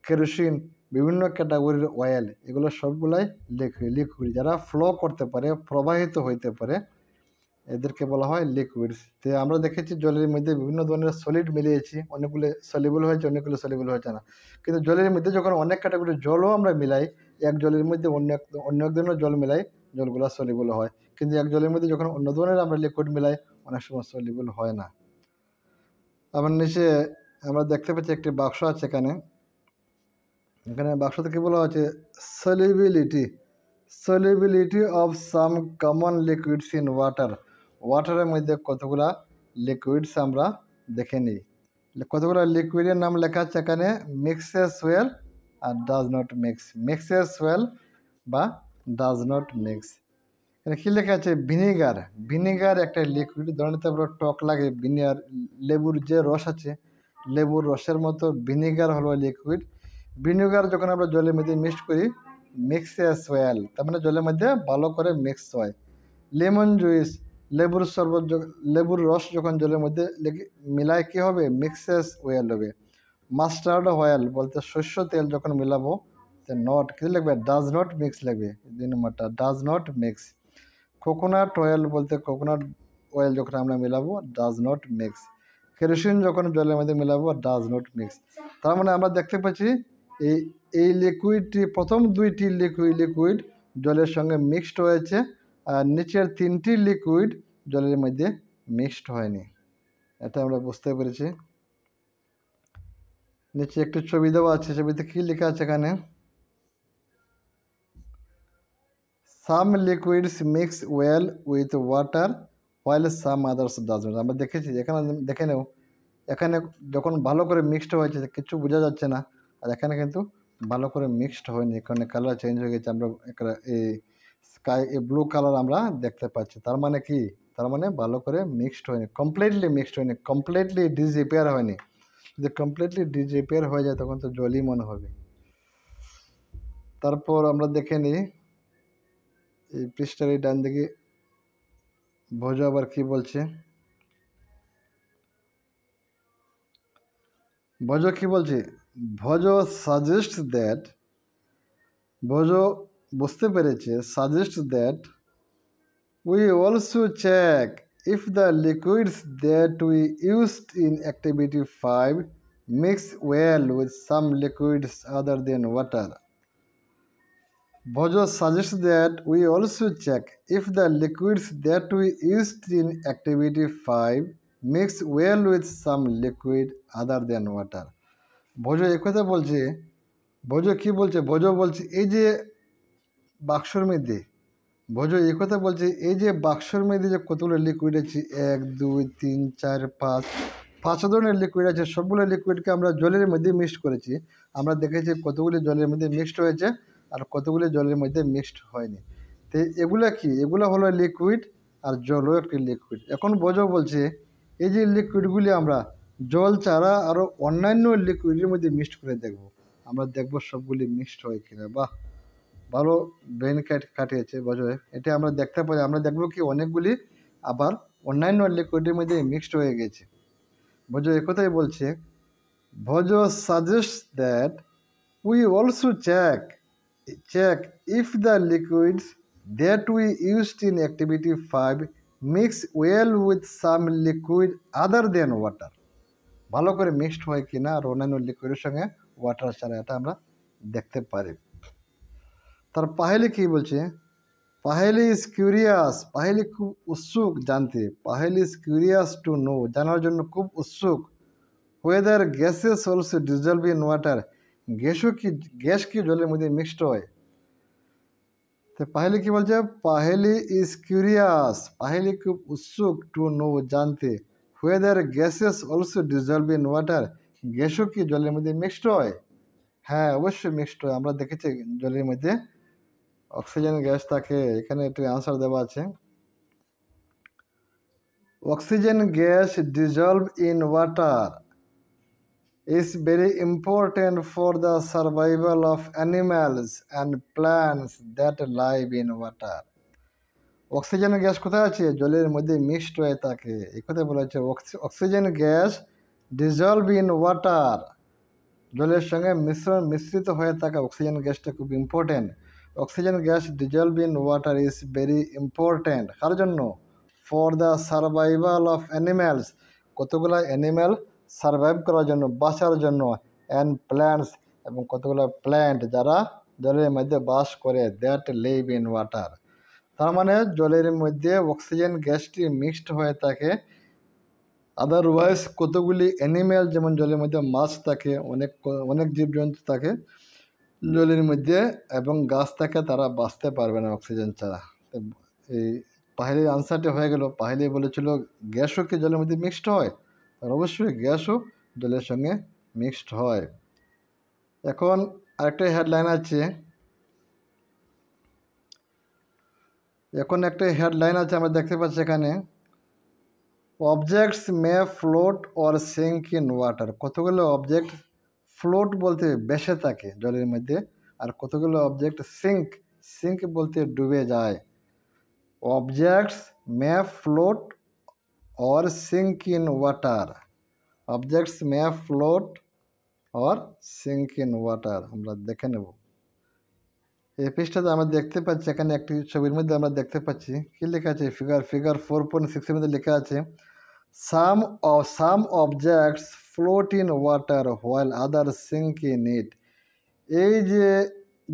কেরোসিন, বিভিন্ন ক্যাটাগরির অয়েল, এগুলো সবগুলাই লিকুইড যারা ফ্লো করতে পারে, প্রবাহিত হইতে পারে, এদেরকে বলা হয় লিকুইডস। তো আমরা দেখেছি জলের মধ্যে বিভিন্ন ধরনের সলিড মিলিয়েছি, অনেকগুলো সলিউবল হয়েছে, অনেকগুলো সলিউবল হয়েছে না। কিন্তু জলের মধ্যে যখন অনেক ক্যাটাগরির জলও আমরা মিলাই, এক জলের মধ্যে অন্য এক ধরনের জল মিলাই, জলগুলো সলিউবল হয়। কিন্তু এক জলের মধ্যে যখন অন্য ধরনের আমরা লিকুইড মিলাই, অনেক সময় সলিউবল হয় না। আবার নিচে আমরা দেখতে পাচ্ছি একটি বাক্স আছে, এখানে বাক্সতে কি বলা হচ্ছে, solubility of some common liquids in water. ওয়াটারের মধ্যে কতগুলা লিকুইডস আমরা দেখে নিই। কতগুলো লিকুইডের নাম লেখা আছে এখানে, mixes well or does not mix, mixes well বা ডাজ নট মিক্স। এখানে কী লেখা আছে, ভিনিগার একটা লিকুইড। ধরে নিতে আমরা টক লাগে, লেবুর যে রস আছে, লেবুর রসের মতো ভিনিগার হলো লিকুইড। ভিনিগার যখন আমরা জলের মধ্যে মিক্স করি মিক্সেস ওয়েল, তার মানে জলের মধ্যে ভালো করে মিক্স হয়। লেমন জুইস, লেবুর শরবত লেবুর রস যখন জলের মধ্যে মিলায় কী হবে? মিক্সেস ওয়েল হবে। মাস্টার্ড অয়েল বলতে শস্য তেল যখন মিলাবো, নট কী লিখবে? ডাজ নট মিক্স লিখবে। 2 নম্বরটা does not mix. Coconut oil বলতে কোকোনাট অয়েল যখন আমরা মিলাবো, ডাজ নট মিক্স। কেরোসিন যখন জলের মধ্যে মিলাবো, ডাজ নট মিক্স। তার মানে আমরা দেখতে পাচ্ছি এই লিকুইডটি, প্রথম 2টি লিকুইড জলের সঙ্গে মিক্সড হয়েছে, আর নিচের 3টি লিকুইড জলের মধ্যে মিক্সড হয়নি। এটা আমরা বুঝতে পেরেছি। নিচে একটি ছবি দেওয়া আছে, ছবিতে কী লেখা আছে এখানে? Some liquids mix well with water while some others does not. আমরা দেখেছি, এখানে দেখে নেও, এখানে যখন ভালো করে মিক্সড হয়েছে কিছু বোঝা যাচ্ছে না, আর এখানে কিন্তু ভালো করে মিক্সড হয়নি, এখানে কালার চেঞ্জ হয়ে গেছে। আমরা এই স্কাই ব্লু কালার আমরা দেখতে পাচ্ছি। তার মানে কি? তার মানে ভালো করে মিক্সড হয়নি, কমপ্লিটলি মিক্সড হয়নি, কমপ্লিটলি ডিসরিপেয়ার হয়নি। যদি কমপ্লিটলি ডিসরিপেয়ার হয়ে যায় তখন তো জলই মনে হবে। তারপর আমরা দেখে নিই এই পৃষ্ঠার এই ডান দিকে ভোজ আবার কি বলছে। ভোজ কি বলছে? ভোজ সাজেস্ট দ্যাট, ভোজ বুঝতে পেরেছে, suggest that we also check if the liquids that we used in activity 5 mix well with some liquids other than water. Bhojo suggests that we also check if the liquids that we used in activity 5 mix well with some liquid other than water. ভোজো এই কথা বলছে, ভোজো কি বলছে? ভোজো বলছে এই যে বাক্সর মধ্যে, ভোজো এই কথা বলছে এই যে বাক্সর মধ্যে যে কতগুলো লিকুইড আছে, 1 2 3 4 5 ধরনের লিকুইড আছে, সবগুলো লিকুইডকে আমরা জলের মধ্যে মিক্সড করেছি। আমরা দেখেছি কতগুলি জলের মধ্যে মিক্সড হয়েছে আর কতগুলি জলের মধ্যে মিক্সড হয়নি। তো এগুলো কি? এগুলো হলো লিকুইড, আর জলও একটি লিকুইড। এখন ভোজো বলছে এই যে লিকুইডগুলি আমরা জল ছাড়া আরও অন্যান্য লিকুইডের মধ্যে মিক্সড করে দেখব, আমরা দেখব সবগুলি মিক্সড হয় কিনা। বাহ, ভালো ব্রেন কাটিয়েছে বোঝায়। এটা আমরা দেখতে পাই, আমরা দেখবো কি অনেকগুলি আবার অন্যান্য লিকুইডের মধ্যে মিক্সড হয়ে গেছে। বোঝো একথাই বলছে, Boojho suggest that we also check if the liquids that we used in activity 5 mix well with some liquid other than water. ভালো করে মিক্সড হয় কিনা আর অন্যান্য লিকুইডের সঙ্গে ওয়াটার ছাড়া, এটা আমরা দেখতে পারি। তার পাহেলি কি বলছে? পাহেলি ইজ কিউরিয়াস, পাহেলি খুব উৎসুক জানতে, পাহেলি ইজ কিউরিয়াস টু নো, জানার জন্য খুব উৎসুক। Weather gases also dissolve in water, gas কি জলের মধ্যে মিক্সড হয়। তো পাহেলি কি বলছে? পাহেলি ইজ কিউরিয়াস, পাহেলি খুব উৎসুক টু নো জানতে, whether gases also dissolve in water, গ্যাসও কি জলের মধ্যে মিক্সড হয়। হ্যাঁ, অবশ্যই মিক্সড হয়। আমরা দেখেছি জলের মধ্যে অক্সিজেন গ্যাস থাকে। এখানে একটু আনসার দেওয়া আছে, oxygen gas dissolve in water is very important for the survival of animals and plants that live in water. Oxygen gas কোথায় আছে? জলের মধ্যে মিক্সড হয়ে থাকে। এই কথা বলা হচ্ছে, oxygen gas dissolve in water, জলের সঙ্গে মিশ্রিত হয়ে থাকা অক্সিজেন গ্যাসটা খুব important. Oxygen gas dissolve in water is very important. কার জন্য? For the survival of animals, কতগুলো অ্যানিম্যাল সার্ভাইভ করার জন্য, বাঁচার জন্য, অ্যান্ড প্ল্যান্টস, এবং কতগুলো প্ল্যান্ট যারা জলের মধ্যে বাস করে, দ্যাট লিভ ইন ওয়াটার। তার মানে জলের মধ্যে অক্সিজেন গ্যাসটি মিক্সড হয়ে থাকে। আদারওয়াইজ কতগুলি অ্যানিম্যাল, যেমন জলের মধ্যে মাছ থাকে, অনেক জীবজন্তু থাকে জলের মধ্যে, এবং গাছ থাকে, তারা বাঁচতে পারবে না অক্সিজেন ছাড়া। এই পাহেলির আনসারটি হয়ে গেল। পাহেলি বলেছিল গ্যাসও কি জলের মধ্যে মিক্সড হয়, আর অবশ্যই গ্যাসও জলের সঙ্গে মিক্সড হয়। এখন আরেকটা হেডলাইন আছে, আমরা দেখতে পাচ্ছি এখানে, objects may float or sink in water. কতগুলো অবজেক্ট ফ্লোট বলতে ভেসে থাকে জলের মধ্যে, আর কতগুলো অবজেক্ট সিঙ্ক বলতে ডুবে যায়। Objects may float or sink in water. Objects may float or sink in water. আমরা দেখে নেব। এই পৃষ্ঠাতে আমরা দেখতে পাচ্ছি, এখানে একটি ছবির মধ্যে আমরা দেখতে পাচ্ছি কি লেখা আছে, ফিগার 4.6 এর মধ্যে লেখা আছে some objects float in water while others sink in it. এই যে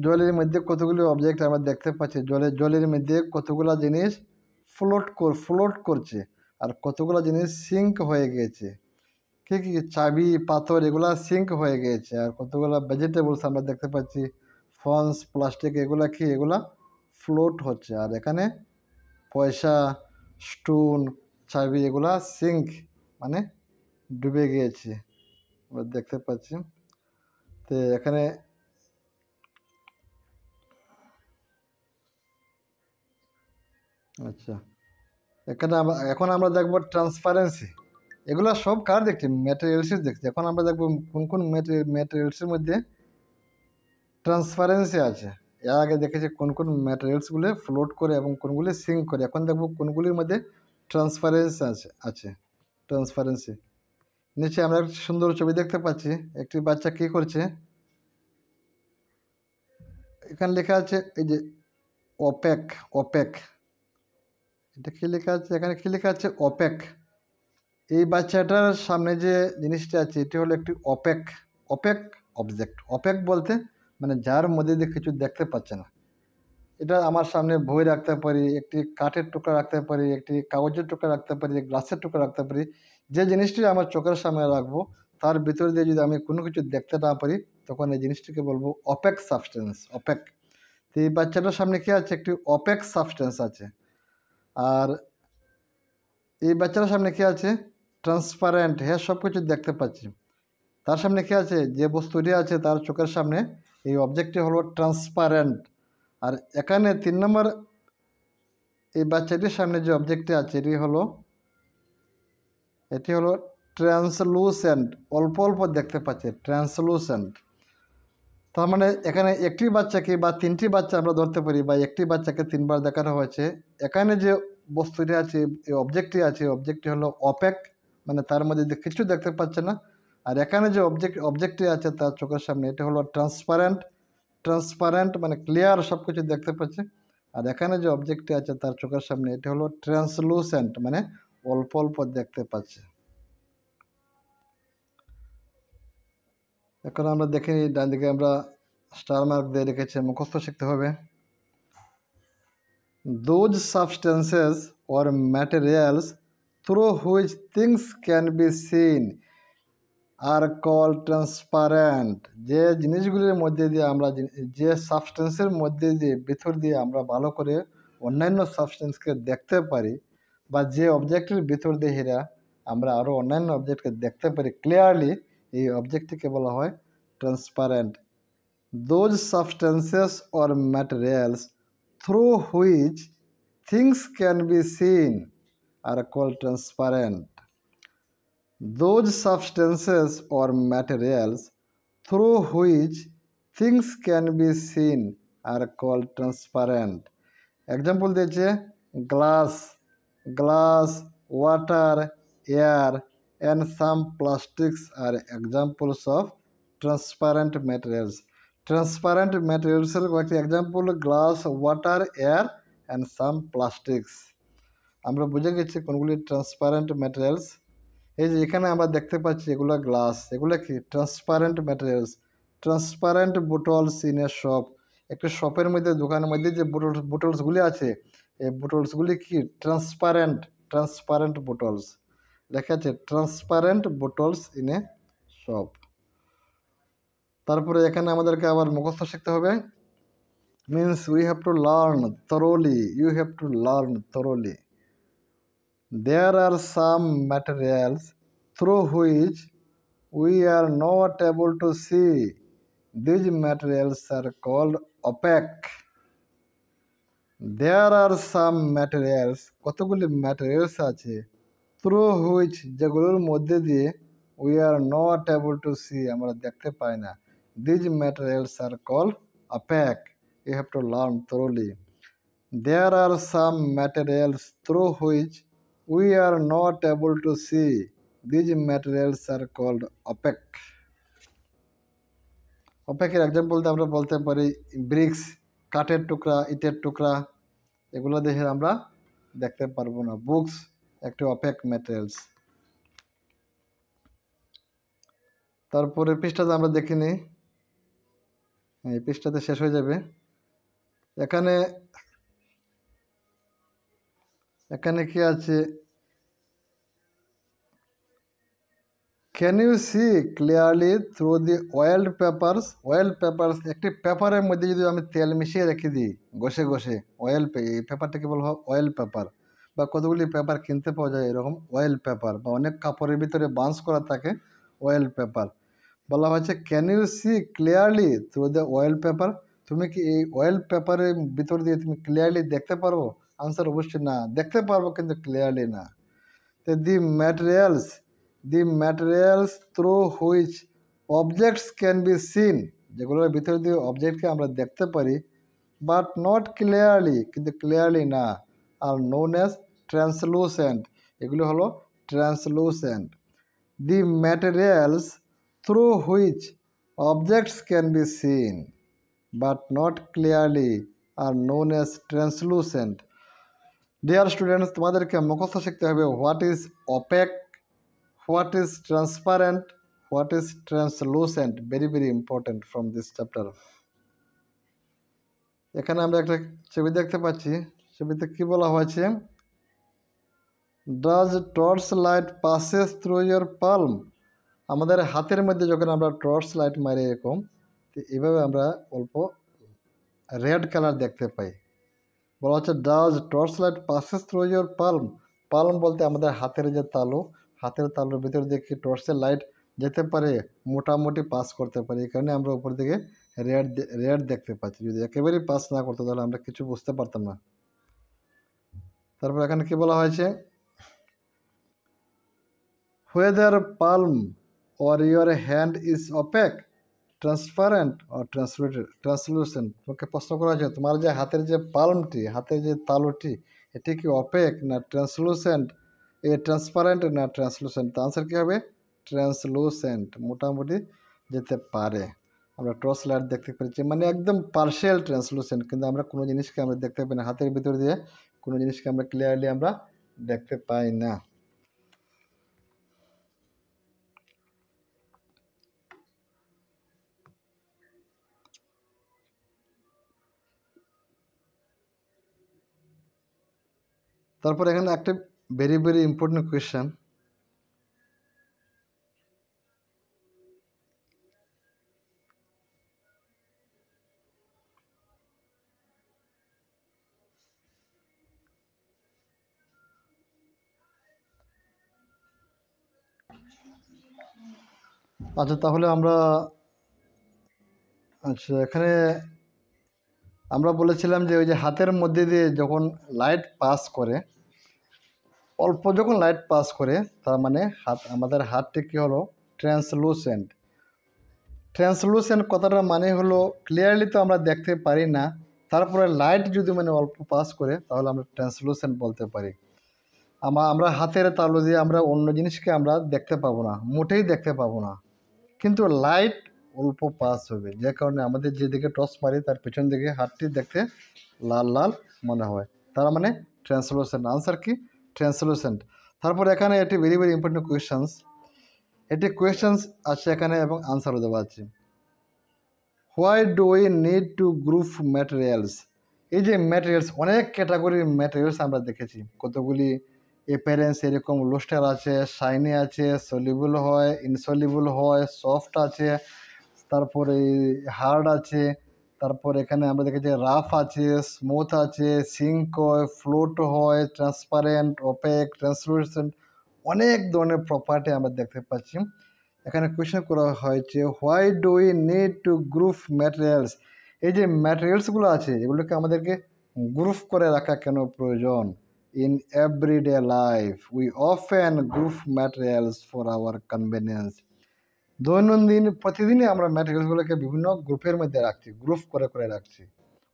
জলের মধ্যে কতগুলো অবজেক্ট আমরা দেখতে পাচ্ছি, জলের মধ্যে কতগুলো জিনিস ফ্লোট করছে আর কতগুলো জিনিস সিঙ্ক হয়ে গেছে। কি কি? চাবি, পাথর, এগুলা সিঙ্ক হয়ে গেছে। আর কতগুলো ভেজিটেবলস আমরা দেখতে পাচ্ছি, ফন্স, প্লাস্টিক, এগুলা কি? এগুলা ফ্লোট হচ্ছে। আর এখানে পয়সা, স্টোন, চাবি, এগুলা সিঙ্ক মানে ডুবে গিয়েছে আমরা দেখতে পাচ্ছি। তো এখানে আচ্ছা, এখন আমরা দেখবো ট্রান্সপারেন্সি। এগুলো সব কার দেখছি? ম্যাটেরিয়ালসের দেখছি। এখন আমরা দেখবো কোন কোন ম্যাটেরিয়ালসের মধ্যে ট্রান্সপারেন্সি আছে। এর আগে দেখেছি কোন কোন ম্যাটেরিয়ালসগুলো ফ্লোট করে এবং কোনগুলি সিঙ্ক করে। এখন দেখবো কোনগুলির মধ্যে ট্রান্সপারেন্সি আছে। ট্রান্সপারেন্সি। নিচে আমরা একটা সুন্দর ছবি দেখতে পাচ্ছি। একটি বাচ্চা কি করছে? এখানে লেখা আছে এই যে অপেক। এটা কি লেখা আছে? এখানে কি লেখা আছে? অপেক। এই বাচ্চাটার সামনে যে জিনিসটা আছে এটি হলো একটি অপেক অবজেক্ট। অপেক বলতে মানে যার মধ্যে দিয়ে কিছু দেখতে পাচ্ছে না। এটা আমার সামনে বই রাখতে পারি, একটি কাঠের টুকরা রাখতে পারি, একটি কাগজের টুকরা রাখতে পারি, গ্লাসের টুকরা রাখতে পারি। যে জিনিসটি আমার চোখের সামনে রাখবো তার ভিতর দিয়ে যদি আমি কোনো কিছু দেখতে না পারি তখন এই জিনিসটিকে বলবো অপেক সাবস্টেন্স। অপেক। তো এই বাচ্চাটার সামনে কি আছে? একটি অপেক সাবস্টেন্স আছে। আর এই বাচ্চাটার সামনে কি আছে? ট্রান্সপারেন্ট। হ্যাঁ, সব কিছু দেখতে পাচ্ছি। তার সামনে কি আছে? যে বস্তুটি আছে তার চোখের সামনে এই অবজেক্টটি হলো ট্রান্সপারেন্ট। আর এখানে 3 নম্বর এই বাচ্চাটির সামনে যে অবজেক্টটি আছে এটি হলো ট্রান্সলুসেন্ট। অল্প অল্প দেখতে পাচ্ছে, ট্রান্সলুসেন্ট। তার মানে এখানে একটি বাচ্চাকে বা 3টি বাচ্চা আমরা ধরতে পারি, বা একটি বাচ্চাকে 3বার দেখানো হয়েছে। এখানে যে বস্তুটি আছে, এই অবজেক্টটি আছে, অবজেক্টটি হলো অপেক, মানে তার মধ্যে কিছু দেখতে পাচ্ছে না। আর এখানে যে অবজেক্টটি আছে তার চোখের সামনে এটা হলো ট্রান্সপারেন্ট মানে ক্লিয়ার, সব কিছু দেখতে পাচ্ছে। আর এখানে যে অবজেক্টটি আছে তার চোখের সামনে এটা হলো ট্রান্সলুসেন্ট মানে অল্প অল্প দেখতে পাচ্ছে। এখন আমরা দেখে নিই, ডান দিকে আমরা স্টার মার্ক দিয়ে রেখেছি, মুখস্থ শিখতে হবে। Those substances or materials through which things can be seen are called transparent. যে জিনিসগুলির মধ্যে দিয়ে আমরা, যে সাবস্টেন্সের মধ্যে দিয়ে ভিতর দিয়ে আমরা ভালো করে অন্যান্য সাবস্টেন্সকে দেখতে পারি, বা যে অবজেক্টের ভিতর দিয়ে হেরা আমরা আরও অন্যান্য অবজেক্টকে দেখতে পারি ক্লিয়ারলি, এই অবজেক্টটিকে বলা হয় transparent. Those substances or materials through which things can be seen are called transparent. Those substances or materials through which things can be seen are called transparent. Example দিয়েছে glass, water, air and some plastics are examples of transparent materials. Transparent materials এর কয়েকটি example glass, water, air and some plastics. আমরা বুঝে গেছি কোনগুলি transparent materials. এই যে এখানে আমরা দেখতে পাচ্ছি এগুলো গ্লাস, এগুলো কি transparent materials. Transparent bottles in a shop. একটা শপের মধ্যে, দোকানের মধ্যে যে বোটলসগুলি আছে এই বোটলসগুলি কি ট্রান্সপারেন্ট বোটলস। লেখা আছে transparent bottles in a shop. তারপরে এখানে আমাদেরকে আবার মুখস্থ শিখতে হবে। Means we have to learn thoroughly, you have to learn thoroughly. There are some materials through which we are not able to see. These materials are called opaque. There are some materials, কতগুলি materials আছে, through which যেগুলোর মধ্যে দিয়ে we are not able to see আমরা দেখতে পাই না। These materials are called opaque. You have to learn thoroughly. There are some materials through which we are not able to see. These materials are called opaque. অপেকের এক্সাম্পলতে আমরা বলতে পারি bricks, কাঠের টুকরা, ইটের টুকরা, এগুলো দেখে আমরা দেখতে পারবো না। বুকস একটি অপেক ম্যাটেরিয়ালস। তারপরে পৃষ্ঠাতে আমরা দেখে নিই, এই পৃষ্ঠাতে শেষ হয়ে যাবে। এখানে এখানে কি আছে? Can you see clearly through the oiled papers? Oil papers, একটি পেপারের মধ্যে যদি আমি তেল মিশিয়ে রেখে দিই ঘষে ঘষে, এই পেপারটাকে বলা হয় অয়েল পেপার। বা কতগুলি পেপার কিনতে পাওয়া যায় এরকম অয়েল পেপার, বা অনেক কাপড়ের ভিতরে বান্স করা থাকে অয়েল পেপার। বলা হয়েছে can you see clearly through the oil paper? তুমি কি এই অয়েল পেপারের ভিতর দিয়ে তুমি ক্লিয়ারলি দেখতে পারবো? আনসার অবশ্যই না, দেখতে পারবো কিন্তু ক্লিয়ারলি না। তো the materials through which objects can be seen, যেগুলোর ভিতর দিয়ে অবজেক্টকে আমরা দেখতে পারি বাট নট ক্লিয়ারলি, কিন্তু ক্লিয়ারলি না, আর নোন অ্যাজ ট্রান্সলুসেন্ট, এগুলো হলো translucent. The materials through which objects can be seen but not clearly are known as translucent. Dear students, তোমাদেরকে মুখস্থ শিখতে হবে what is opaque, what is transparent, what is translucent. Very very important from this chapter. এখানে আমরা একটা ছবি দেখতে পাচ্ছি, ছবিতে কি বলা হয়েছে? Does torch light passes through your palm? আমাদের হাতের মধ্যে যখন আমরা টর্চ লাইট মারি এরকম, তো এইভাবে আমরা অল্প রেড কালার দেখতে পাই। বলা হচ্ছে does torch light passes through your palm? Palm বলতে আমাদের হাতের যে তালু, হাতের তালুর ভিতর দিয়ে কি টর্চের লাইট যেতে পারে? মোটামুটি পাস করতে পারে, এই কারণে আমরা উপর দিকে রেড দেখতে পাচ্ছি। যদি একেবারেই পাস না করতো তাহলে আমরা কিছু বুঝতে পারতাম না। তারপর এখানে কি বলা হয়েছে? whether palm or your hand is opaque, transparent or translucent. তোমাকে প্রশ্ন করা হয়েছে তোমার যে হাতের যে পালমটি, হাতের যে তালুটি, এটি কি অপেক না ট্রান্সলুসেন্ট, এ ট্রান্সপারেন্ট না ট্রান্সলুসেন্ট? তো আনসার কী হবে? ট্রান্সলুসেন্ট, মোটামুটি যেতে পারে। আমরা টর্চ লাইট দেখতে পাচ্ছি, মানে একদম পার্শিয়াল ট্রান্সলুসেন্ট, কিন্তু আমরা কোনো জিনিসকে আমরা দেখতে পাই না, হাতের ভিতর দিয়ে কোনো জিনিসকে আমরা ক্লিয়ারলি আমরা দেখতে পাই না। তারপর এখানে একটা ভেরি ভেরি ইম্পর্টেন্ট কোয়েশ্চেন। আচ্ছা, তাহলে আমরা এখানে আমরা বলেছিলাম যে ওই যে হাতের মধ্যে দিয়ে যখন লাইট পাস করে, অল্প যখন লাইট পাস করে, তার মানে আমাদের হাতটি কী হলো? ট্রান্সলুসেন্ট। ট্রান্সলুসেন্ট কথাটার মানে হলো ক্লিয়ারলি তো আমরা দেখতে পারি না, তারপরে লাইট যদি মানে অল্প পাস করে তাহলে আমরা ট্রান্সলুসেন্ট বলতে পারি। আমরা হাতের তালু দিয়ে আমরা অন্য জিনিসকে আমরা দেখতে পাবো না, মোটেই দেখতে পাবো না, কিন্তু লাইট অল্প পাস হবে, যে কারণে আমাদের যেদিকে টর্চ মারি তার পেছন দিকে হাতটি দেখতে লাল লাল মনে হয়, তার মানে ট্রান্সলুসেন্ট। আনসার কি? ট্রান্সলুসেন্ট। তারপর এখানে একটি ভেরি ভেরি ইম্পর্টেন্ট কোয়েশ্চেন্স, এটি কোয়েশ্চেন্স আছে এখানে এবং আনসারও দেওয়া আছে। Why do we need to group materials? এই যে ম্যাটেরিয়ালস, অনেক ক্যাটাগরির ম্যাটেরিয়ালস আমরা দেখেছি, কতগুলি অ্যাপিয়ারেন্স এরকম লুস্টার আছে, শাইনি আছে, সলিউবল হয়, ইনসলিউবল হয়, সফট আছে, তারপরে হার্ড আছে, তারপর এখানে আমরা দেখেছি রাফ আছে, স্মুথ আছে, সিঙ্ক হয়, ফ্লোট হয়, ট্রান্সপারেন্ট, অপেক, ট্রান্সলুসেন্ট, অনেক ধরনের প্রপার্টি আমরা দেখতে পাচ্ছি। এখানে কোয়েশ্চেন করা হয়েছে why do we need to group materials? এই যে ম্যাটেরিয়ালসগুলো আছে এগুলোকে আমাদেরকে গ্রুপ করে রাখা কেন প্রয়োজন? In everyday life we often group materials for our convenience. দৈনন্দিন প্রতিদিনই আমরা ম্যাটেরিয়ালসগুলোকে বিভিন্ন গ্রুপের মধ্যে রাখছি, গ্রুপ করে করে রাখছি।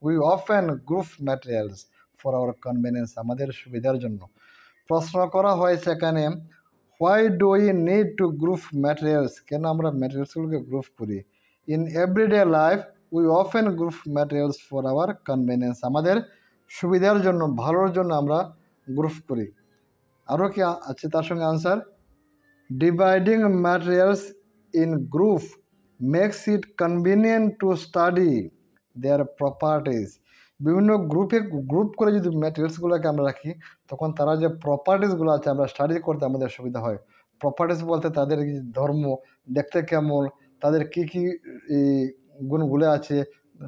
We often group materials for our convenience, আমাদের সুবিধার জন্য। প্রশ্ন করা হয়েছে এখানে, why do we need to group materials, কেন আমরা ম্যাটেরিয়ালসগুলোকে গ্রুপ করি? In everyday life we often group materials for our convenience, আমাদের সুবিধার জন্য, ভালোর জন্য আমরা গ্রুপ করি। আরও কি আছে তার সঙ্গে answer? Dividing materials in group makes it convenient to study their properties, বিভিন্ন গ্রুপ করে যদি ম্যাটেরিয়ালসগুলোকে আমরা রাখি, তখন তারা যে প্রপার্টিসগুলো আছে আমরা স্টাডি করতে আমাদের সুবিধা হয়। প্রপার্টিস বলতে তাদের ধর্ম, দেখতে কেমন, তাদের কী কী গুণগুলো আছে,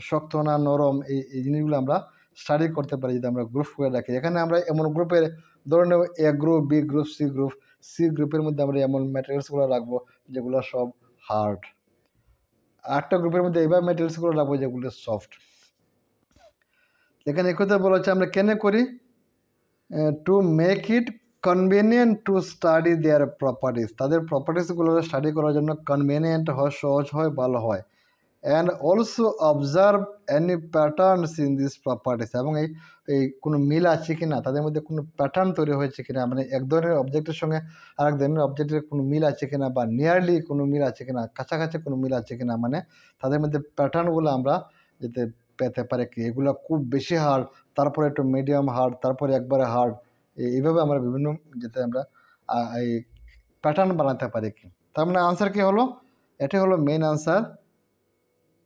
শক্ত না নরম, এই জিনিসগুলো আমরা স্টাডি করতে পারি যদি আমরা গ্রুপ করে রাখি। এখানে আমরা এমন গ্রুপের ধরে নেব A group, B group, C group. C গ্রুপের মধ্যে আমরা এমন ম্যাটেরিয়ালসগুলো রাখবো যেগুলো সব হার্ড। আরেকটা গ্রুপের মধ্যে এইভাবে ম্যাটেরিয়ালসগুলো রাখবো যেগুলো সফট। এখানে এই কথা বলা হচ্ছে আমরা কেন করি? To make it convenient to study their properties, তাদের প্রপার্টিসগুলো স্টাডি করার জন্য কনভিনিয়েন্ট হয়, সহজ হয়, ভালো হয়। And also observe any patterns in this properties, এবং এই কোনো মিল আছে কি না, তাদের মধ্যে কোনো প্যাটার্ন তৈরি হয়েছে কিনা, মানে এক ধরনের অবজেক্টের সঙ্গে আরেক ধরনের অবজেক্টের কোনো মিল আছে কিনা, বা নিয়ারলি কোনো মিল আছে কিনা, কাছাকাছি কোনো মিল আছে কিনা, মানে তাদের মধ্যে প্যাটার্নগুলো আমরা যাতে পেতে পারে কি, এগুলো খুব বেশি হার্ড, তারপরে একটু মিডিয়াম হার্ড, তারপরে একবারে হার্ড, এইভাবে আমরা বিভিন্ন যাতে আমরা এই প্যাটার্ন বানাতে পারি কি। তার মানে আনসার কি হলো? এটাই হলো মেইন আনসার।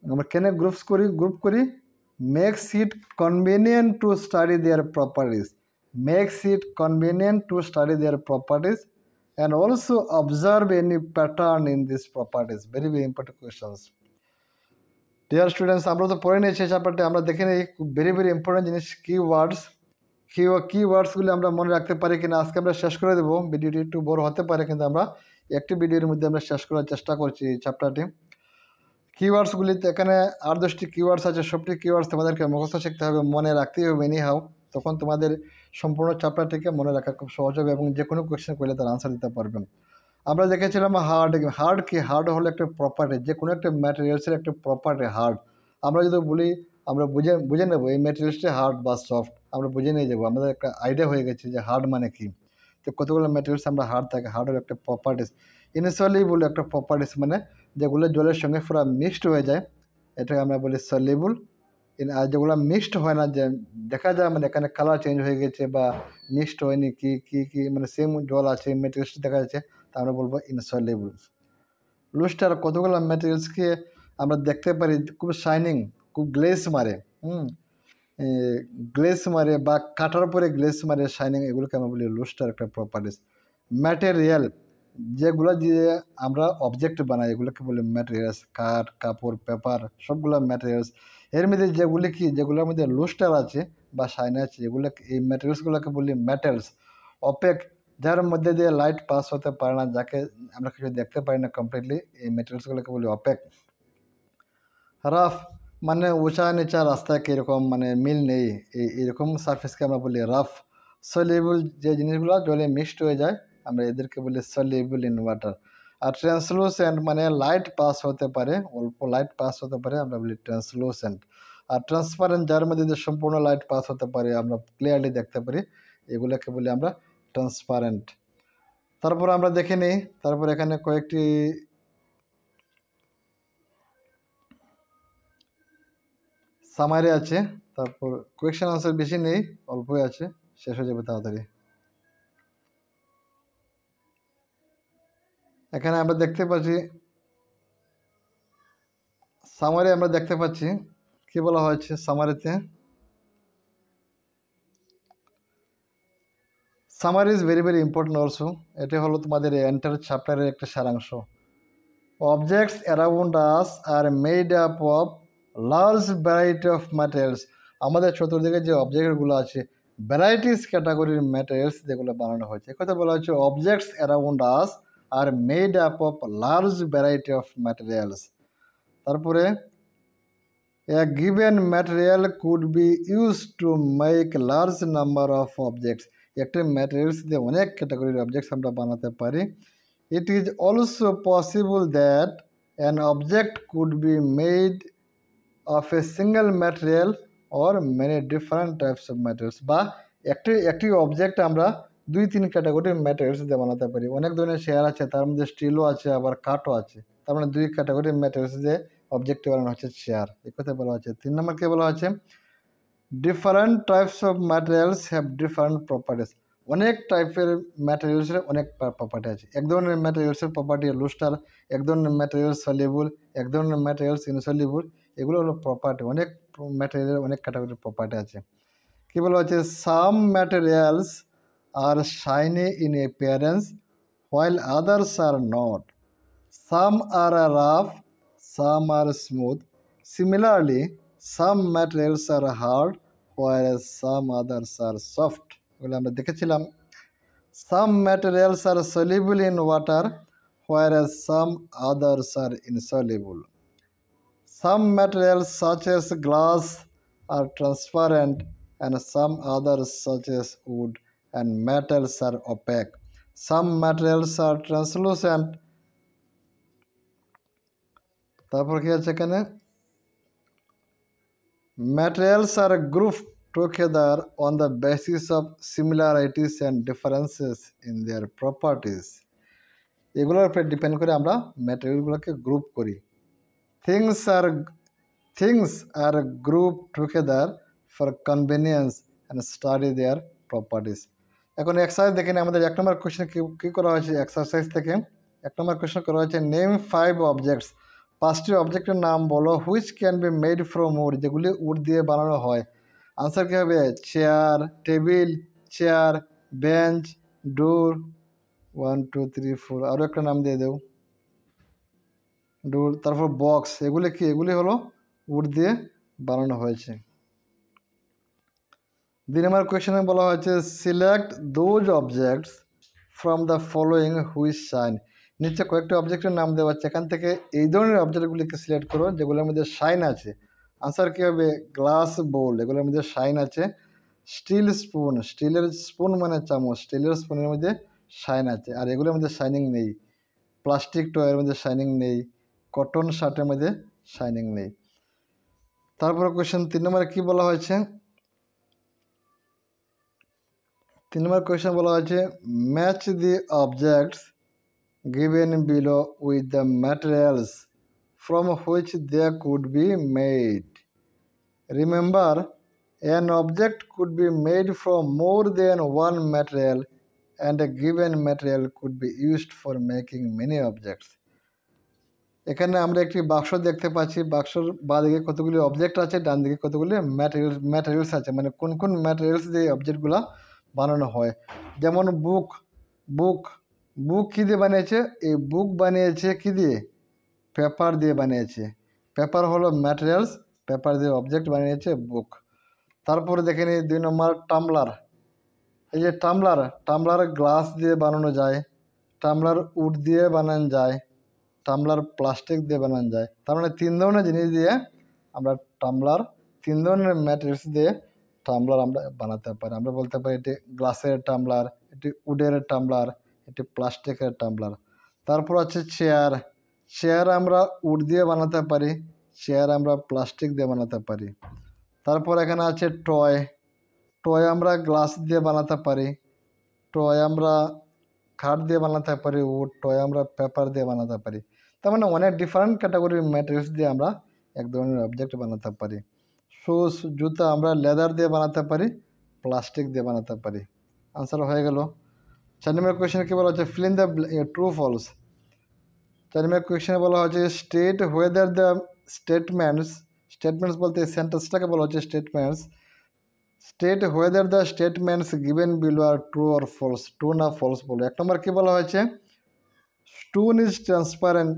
আমরা কেন গ্রুপ করি? Makes it convenient to study their properties, makes it convenient to study their properties and also observe any pattern in this properties. Very very important questions. Dear students, আমরা তো পড়ে নিয়েছি চ্যাপ্টারটি, আমরা দেখে নিই ভেরি ভেরি ইম্পর্টেন্ট জিনিস কিওয়ার্ডসগুলি আমরা মনে রাখতে পারি কিনা। আজকে আমরা শেষ করে দেবো, ভিডিওটি একটু বড় হতে পারে, কিন্তু আমরা একটি ভিডিওর মধ্যে আমরা শেষ করার চেষ্টা করছি এই চ্যাপ্টারটি। কিওয়ার্ডসগুলিতে এখানে 8-10টি কিওয়ার্ডস আছে, সবটি কিওয়ার্ডস তোমাদেরকে মুখস্থ শিখতে হবে, মনে রাখতেই হবে এনি হাউ, তখন তোমাদের সম্পূর্ণ চ্যাপ্টারটিকে মনে রাখা খুব সহজ হবে এবং যে কোনো কোয়েশ্চেন করলে তার আনসার দিতে পারবেন। আমরা দেখেছিলাম হার্ড কি, হার্ড হলো একটা প্রপার্টি, যে কোনো একটা ম্যাটেরিয়ালসের একটা প্রপার্টি হার্ড। আমরা যদি বলি, আমরা বুঝে নেবো এই ম্যাটেরিয়ালসটা হার্ড বা সফট, আমরা বুঝে নিয়ে যাবো, আমাদের একটা আইডিয়া হয়ে গেছে যে হার্ড মানে কি। তো কতগুলো ম্যাটেরিয়ালস আমরা হার্ড থাকে, হার্ডের একটা প্রপার্টিস। ইনসলিবল একটা প্রপার্টিস, মানে যেগুলো জলের সঙ্গে পুরো মিক্সড হয়ে যায়, এটাকে আমরা বলি সলিবল। আর যেগুলো মিক্সড হয় না, যে দেখা যায় মানে এখানে কালার চেঞ্জ হয়ে গেছে বা মিক্সড হয়নি, কি মানে সেম জল আছে ম্যাটেরিয়ালসটা দেখা যাচ্ছে, তা আমরা বলবো ইনসলিবল। লুস্টার কতগুলো ম্যাটেরিয়ালসকে আমরা দেখতে পারি খুব শাইনিং, খুব গ্লেস মারে, গ্লেস মারে বা কাটার পরে গ্লেস মারে শাইনিং, এগুলোকে আমরা বলি লুস্টার একটা প্রপার্টিস। ম্যাটেরিয়াল যেগুলো দিয়ে আমরা অবজেক্ট বানাই এগুলোকে বলি ম্যাটেরিয়ালস, কাঠ, কাপড়, পেপার, সবগুলো ম্যাটেরিয়ালস। এর মধ্যে যেগুলোর মধ্যে লুস্টার আছে বা শাইন আছে, এগুলো এই ম্যাটেরিয়ালসগুলোকে বলি মেটালস। অপেক, যার মধ্যে দিয়ে লাইট পাস হতে পারে না, যাকে আমরা কিছু দেখতে পারি না কমপ্লিটলি, এই ম্যাটেরিয়ালসগুলোকে বলি অপেক। রাফ মানে উঁচা নিচা রাস্তায় কীরকম মানে মিল নেই, এইরকম সারফেসকে আমরা বলি রাফ। সলিউবল যে জিনিসগুলো জলে মিক্সড হয়ে যায়, আমরা এদেরকে বলি সলিউবল ইন ওয়াটার। আর ট্রান্সলুসেন্ট মানে লাইট পাস হতে পারে, অল্প লাইট পাস হতে পারে, আমরা বলি ট্রান্সলুসেন্ট। আর ট্রান্সপারেন্ট, যার মধ্যে যে সম্পূর্ণ লাইট পাস হতে পারে, আমরা ক্লিয়ারলি দেখতে পারি, এগুলোকে বলি আমরা ট্রান্সপারেন্ট। তারপর আমরা দেখে নিই, তারপর এখানে কয়েকটি সামারি আছে, তারপর কোয়েশ্চেন আনসার বেশি নেই, অল্পই আছে, শেষ হয়ে যাবে তাড়াতাড়ি। এখানে আমরা দেখতে পাচ্ছি সামারি, আমরা দেখতে পাচ্ছি কি বলা হয়েছে সামারিতে। Summary is very very important also. এটা হলো তোমাদের এন্টার চ্যাপ্টারের একটা সারাংশ। Objects around us are made up of large variety of materials, আমাদের চতুর্দিকে যে অবজেক্টগুলো আছে ভ্যারাইটিস ক্যাটাগরির ম্যাটেরিয়ালস যেগুলো বানানো হয়েছে, কথা বলা হচ্ছে objects around us are made up of large variety of materials. তারপরে a given material could be used to make large number of objects, একটা ম্যাটেরিয়ালস দিয়ে অনেক ক্যাটাগরির অবজেক্টস আমরা বানাতে পারি। It is also possible that an object could be made of a single material or many different types of materials, বা একটি object আমরা 2-3 ক্যাটাগরির ম্যাটেরিয়ালস দিয়ে বানাতে পারি। অনেক ধরনের শেয়ার আছে, তার মধ্যে স্টিলও আছে আবার কাঠও আছে, তার মানে 2 ক্যাটাগরির ম্যাটেরিয়ালস দিয়ে অবজেক্ট বানানো হচ্ছে চেয়ার, এই কথা বলা হচ্ছে। 3 নম্বর কে বলা হচ্ছে different types of materials have different properties. অনেক টাইপের ম্যাটেরিয়ালসের অনেক প্রপার্টি আছে। এক ধরনের ম্যাটেরিয়ালসের প্রপার্টি লুস্টার, এক ধরনের ম্যাটেরিয়ালস সলিউবল, এক ধরনের ম্যাটেরিয়ালস ইনসলিউবল। এগুলো হলো প্রপার্টি। অনেক ম্যাটেরিয়ালের অনেক ক্যাটাগরির প্রপার্টি আছে। কী বলা হচ্ছে some materials are shiny in appearance while others are not, some are rough, some are smooth, similarly some materials are hard whereas some others are soft. এগুলো আমরা দেখেছিলাম। Some materials are soluble in water whereas some others are insoluble. Some materials such as glass are transparent and some others such as wood and metals are opaque. Some materials are translucent. তারপর কি আছে এখানে Materials are grouped together on the basis of similarities and differences in their properties. এগুলোর উপরে depend করে আমরা ম্যাটেরিয়ালগুলোকে group করি। Things are grouped together for convenience and study their properties. এখন এক্সারসাইজ দেখেন আমাদের 1 নম্বর কোশ্চেন কী করা হয়েছে। এক্সারসাইজ থেকে 1 নম্বর কোশ্চেন করা হয়েছে নেম 5 অবজেক্টস। 5টি অবজেক্টের নাম বলো which can be made from would, যেগুলি উড দিয়ে বানানো হয়। আনসার কী হবে চেয়ার, টেবিল, চেয়ার, বেঞ্চ, ডোর, 1 2 3 4, আরও একটা নাম দিয়ে দেও ডোর, তারপর বক্স। এগুলি কি? এগুলি হলো উড দিয়ে বানানো হয়েছে। 2 নম্বর কোয়েশ্চনে বলা হয়েছে select those objects from the following which shine. নিচে কয়েকটি অবজেক্টের নাম দেওয়া হচ্ছে, এখান থেকে এই ধরনের অবজেক্টগুলিকে সিলেক্ট করো যেগুলোর মধ্যে শাইন আছে। আনসার কী হবে গ্লাস বোল, এগুলোর মধ্যে শাইন আছে। স্টিল স্পুন, স্টিলের স্পুন মানে চামচ, স্টিলের স্পুনের মধ্যে শাইন আছে আর এগুলোর মধ্যে শাইনিং নেই। প্লাস্টিক টয়ের মধ্যে শাইনিং নেই, কটন শার্টের মধ্যে শাইনিং নেই। তারপর কোয়েশ্চেন 3 নম্বরে কী বলা হয়েছে 3 নম্বর কোয়েশ্চেন বলা হয়েছে match the objects given below with the materials from which they could be made. Remember, an object could be made from more than one material and a given material could be used for making many objects. এখানে আমরা একটি বাক্স দেখতে পাচ্ছি, বাক্সর বাঁদিকে কতগুলি object আছে, ডান দিকে কতগুলি ম্যাটেরিয়ালস আছে, মানে কোন কোন ম্যাটেরিয়ালস দিয়ে অবজেক্টগুলো বানানো হয়। যেমন বুক, বুক কী দিয়ে বানিয়েছে? এই বুক বানিয়েছে কী দিয়ে? পেপার দিয়ে বানিয়েছে। পেপার হলো ম্যাটেরিয়ালস, পেপার দিয়ে অবজেক্ট বানিয়েছে বুক। তারপরে দেখে নিই 2 নম্বর টামলার। এই যে টামলার গ্লাস দিয়ে বানানো যায়, টামলার উড দিয়ে বানানো যায়, টামলার প্লাস্টিক দিয়ে বানানো যায়। তার মানে 3 ধরনের জিনিস দিয়ে আমরা টামলার, 3 ধরনের ম্যাটেরিয়ালস দিয়ে টামলার আমরা বানাতে পারি। আমরা বলতে পারি এটি গ্লাসের টামলার, এটি উডের টামলার, এটি প্লাস্টিকের টামলার। তারপর আছে চেয়ার আমরা উড দিয়ে বানাতে পারি, চেয়ার আমরা প্লাস্টিক দিয়ে বানাতে পারি। তারপর এখানে আছে টয় আমরা গ্লাস দিয়ে বানাতে পারি, টয় আমরা কাঠ দিয়ে বানাতে পারি উড, টয় আমরা পেপার দিয়ে বানাতে পারি। তার মানে অনেক ডিফারেন্ট ক্যাটাগরির ম্যাটেরিয়ালস দিয়ে আমরা এক ধরনের অবজেক্ট বানাতে পারি। শুজ, জুতা আমরা লেদার দিয়ে বানাতে পারি, প্লাস্টিক দিয়ে বানাতে পারি। আনসার হয়ে গেল। 4 নম্বর কোয়েশ্চেনে কী বলা হচ্ছে fill in the true false. 4 নম্বর কোয়েশ্চেনে বলা হচ্ছে স্টেট হোয়েদার দ্য স্টেটমেন্টস বলতে সেন্টেন্সটাকে বলা হচ্ছে state whether the statements given below are true or false, true না ফলস বলো। 1 নম্বর কী বলা হয়েছে স্টোন ইজ ট্রান্সপারেন্ট,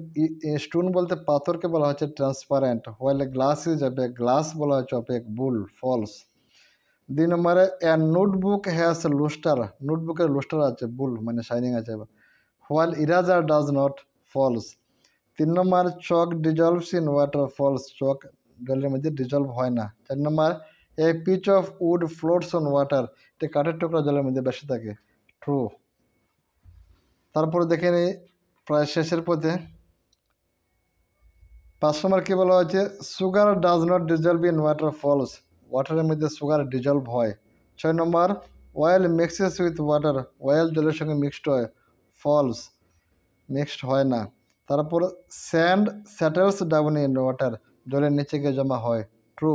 স্টোন বলতে পাথরকে বলা হচ্ছে transparent, while glass is opaque, glass বলা হচ্ছে অপেক, বুল ফলস। 2 নম্বরে এ নোটবুক হ্যাজ লুস্টার, নোটবুকের লুস্টার আছে, বুল মানে শাইনিং আছে, while eraser does not false. 3 number chalk dissolves in water false, chalk জলের মধ্যে ডিজলভ হয় না। 4 number a piece of wood floats on water, এটি কাঠের টুকরা জলের মধ্যে বেশি থাকে, ট্রু। তারপরে দেখে নিই প্রায় শেষের পথে 5 নম্বর কী বলা হয়েছে sugar does not dissolve in water false, ওয়াটারের মধ্যে সুগার ডিজলভ হয়। 6 number, oil mixes with water, oil জলের সঙ্গে মিক্সড হয়, ফলস, মিক্সড হয় না। তারপর sand settles down in water, জলের নিচে গিয়ে জমা হয়, true.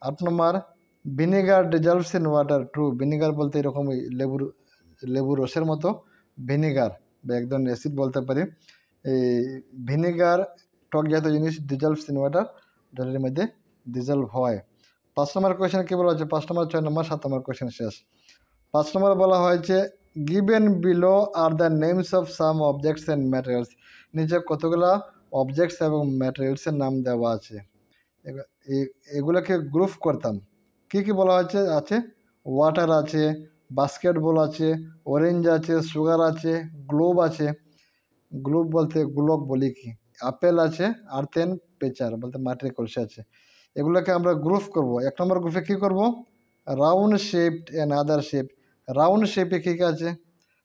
8 number, vinegar dissolves in water, true. Vinegar বলতে এরকমই লেবুর রসের মতো ভিনিগার বা একদম অ্যাসিড বলতে পারি। এই ভিনিগার টক জাতীয় জিনিস ডিজলভস ইন ওয়াটার, জলের মধ্যে ডিজলভ হয়। 5 নম্বর কোয়েশ্চেন কী বলা হচ্ছে? 5 নম্বর, 6 নম্বর, 7 নম্বর কোয়েশ্চেন শেষ। 5 নম্বর বলা হয়েছে given below are the names of some objects and materials, নিচে কতগুলা অবজেক্টস এবং ম্যাটেরিয়ালসের নাম দেওয়া আছে, এগুলোকে গ্রুপ করতাম। কি কি বলা হয়েছে? আছে ওয়াটার আছে, বাস্কেটবল আছে, অরেঞ্জ আছে, সুগার আছে, গ্লোব আছে, গ্লোব বলতে গ্লোব বলি কি, আপেল আছে, আর্থেন পেচার বলতে মাটির কলসি আছে। এগুলোকে আমরা গ্রুপ করব। 1 নম্বর গ্রুপে কি করব? Round shaped and other shape. Round শেপে কী কী আছে?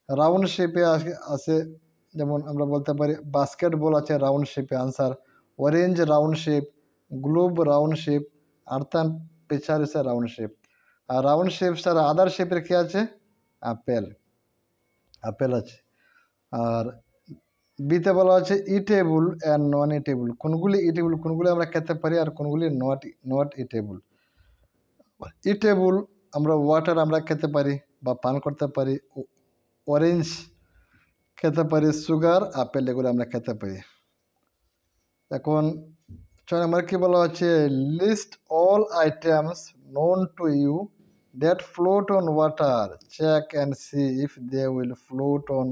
রাউন্ড শেপে আছে যেমন আমরা বলতে পারি বাস্কেটবল আছে রাউন্ড শেপে, answer. Orange round shape, globe round shape, earthen pitcher is round shape. আর রাউন্ড শেপ স্যার আদার শেপের কী আছে? আপেল, আপেল আছে। আর বিতে বলা আছে ইটেবল অ্যান্ড নন ইটেবল, কোনগুলি ইটেবল, কোনগুলি আমরা খেতে পারি আর কোনগুলি নট ইটেবল। ইটেবল আমরা ওয়াটার আমরা খেতে পারি বা পান করতে পারি, অরেঞ্জ খেতে পারি, সুগার, আপেল এগুলো আমরা খেতে পারি। এখন 6 নম্বর কি বলা হচ্ছে? List all items known to you that float on water, check and see if they will float on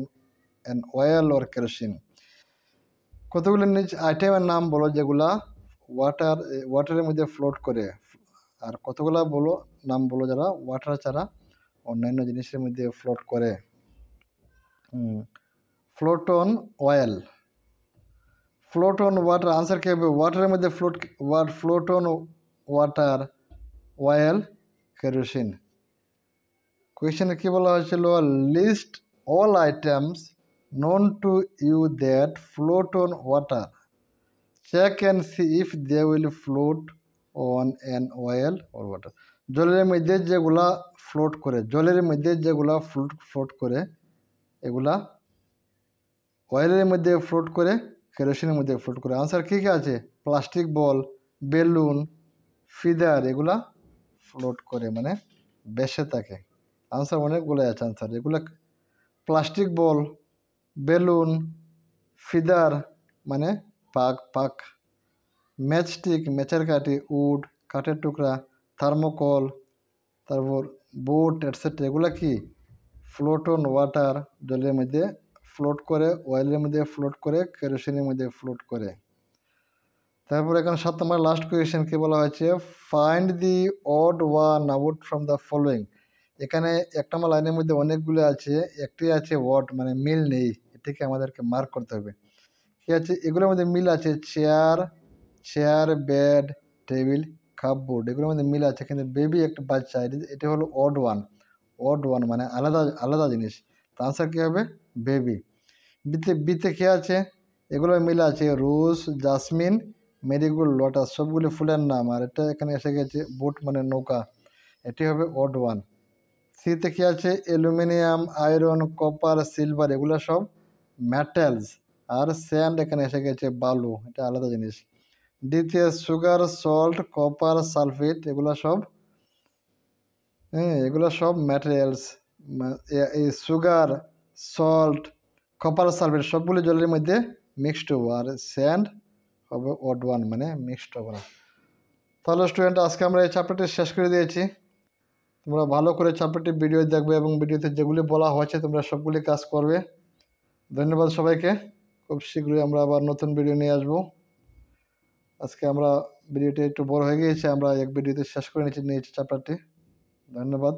an oil or kerosene. কতগুলো আইটেমের নাম বলো যেগুলা ওয়াটারের মধ্যে ফ্লোট করে, আর কতগুলা নাম বলো যারা ওয়াটার ছাড়া অন্যান্য জিনিসের মধ্যে ফ্লোট করে। Float on oil, float on water, answer কী হবে? ওয়াটারের মধ্যে float on water, oil, kerosene. কোয়েশ্চেনে কী বলা হয়েছিল? List all items known to you that float on water, check and see if they will float on an oil or water. জলের মধ্যে যেগুলা ফ্লোট করে, জলের মধ্যে যেগুলা ফ্লোট করে এগুলা অয়েলের মধ্যে ফ্লোট করে, কেরোসিনের মধ্যে ফ্লোট করে। আনসার কী কী আছে? প্লাস্টিক বল, বেলুন, ফিদার, এগুলা ফ্লোট করে মানে বেসে থাকে। আনসার অনেকগুলো আছে আনসার, এগুলা প্লাস্টিক বল, বেলুন, ফিদার মানে পাক, ম্যাচস্টিক ম্যাচের কাঠি, উড কাঠের টুকরা, থার্মোকল, তারপর বোট এটসেট্রা, এগুলা কি ফ্লোট অন ওয়াটার, জলের মধ্যে ফ্লোট করে, অয়েলের মধ্যে ফ্লোট করে, কেরোসিনের মধ্যে ফ্লোট করে। তারপর এখানে 7 নম্বর লাস্ট কোয়েশ্চেন কি বলা হয়েছে? Find the odd one out from the following. এখানে 1 নম্বর লাইনের মধ্যে অনেকগুলো আছে, একটি আছে ওয়াট মানে মিল নেই, এটিকে আমাদেরকে মার্ক করতে হবে। কি আছে? এগুলোর মধ্যে মিল আছে, চেয়ার, বেড, টেবিল, কাপবোর্ড, এগুলোর মধ্যে মিল আছে, কিন্তু বেবি একটা বাচ্চা, এটা হলো অড ওয়ান মানে আলাদা জিনিস। তো আনসার কী হবে? বেবি। বিতে কে আছে? এগুলো মিল আছে, রোজ, জাসমিন, মেরিগোল্ড, লোটাস, সবগুলি ফুলের নাম। আর এটা এখানে এসে গেছে বোট মানে নৌকা, এটি হবে অড ওয়ান। সিতে কি আছে? অ্যালুমিনিয়াম, আয়রন, কপার, সিলভার, এগুলো সব মেটালস। আর স্যান্ড এখানে এসে গেছে বালু, এটা আলাদা জিনিস। ডিতে সুগার, সল্ট, কপার, সালফেট, এগুলো সব ম্যাটেরিয়ালস। এই সুগার, সল্ট, কপার, সালফেট সবগুলো জলের মধ্যে মিক্সড হবো, আর স্যান্ড হবে অড ওয়ান মানে মিক্সড হবে না। তাহলে স্টুডেন্ট আজকে আমরা এই চ্যাপ্টারটি শেষ করে দিয়েছি। তোমরা ভালো করে চ্যাপ্টারটি ভিডিও দেখবে এবং ভিডিওতে যেগুলি বলা হয়েছে তোমরা সবগুলি কাজ করবে। ধন্যবাদ সবাইকে। খুব শীঘ্রই আমরা আবার নতুন ভিডিও নিয়ে আসবো। আজকে আমরা ভিডিওটি একটু বড় হয়ে গিয়েছে, আমরা এক ভিডিওতে শেষ করে নিয়েছি চ্যাপ্টারটি। ধন্যবাদ।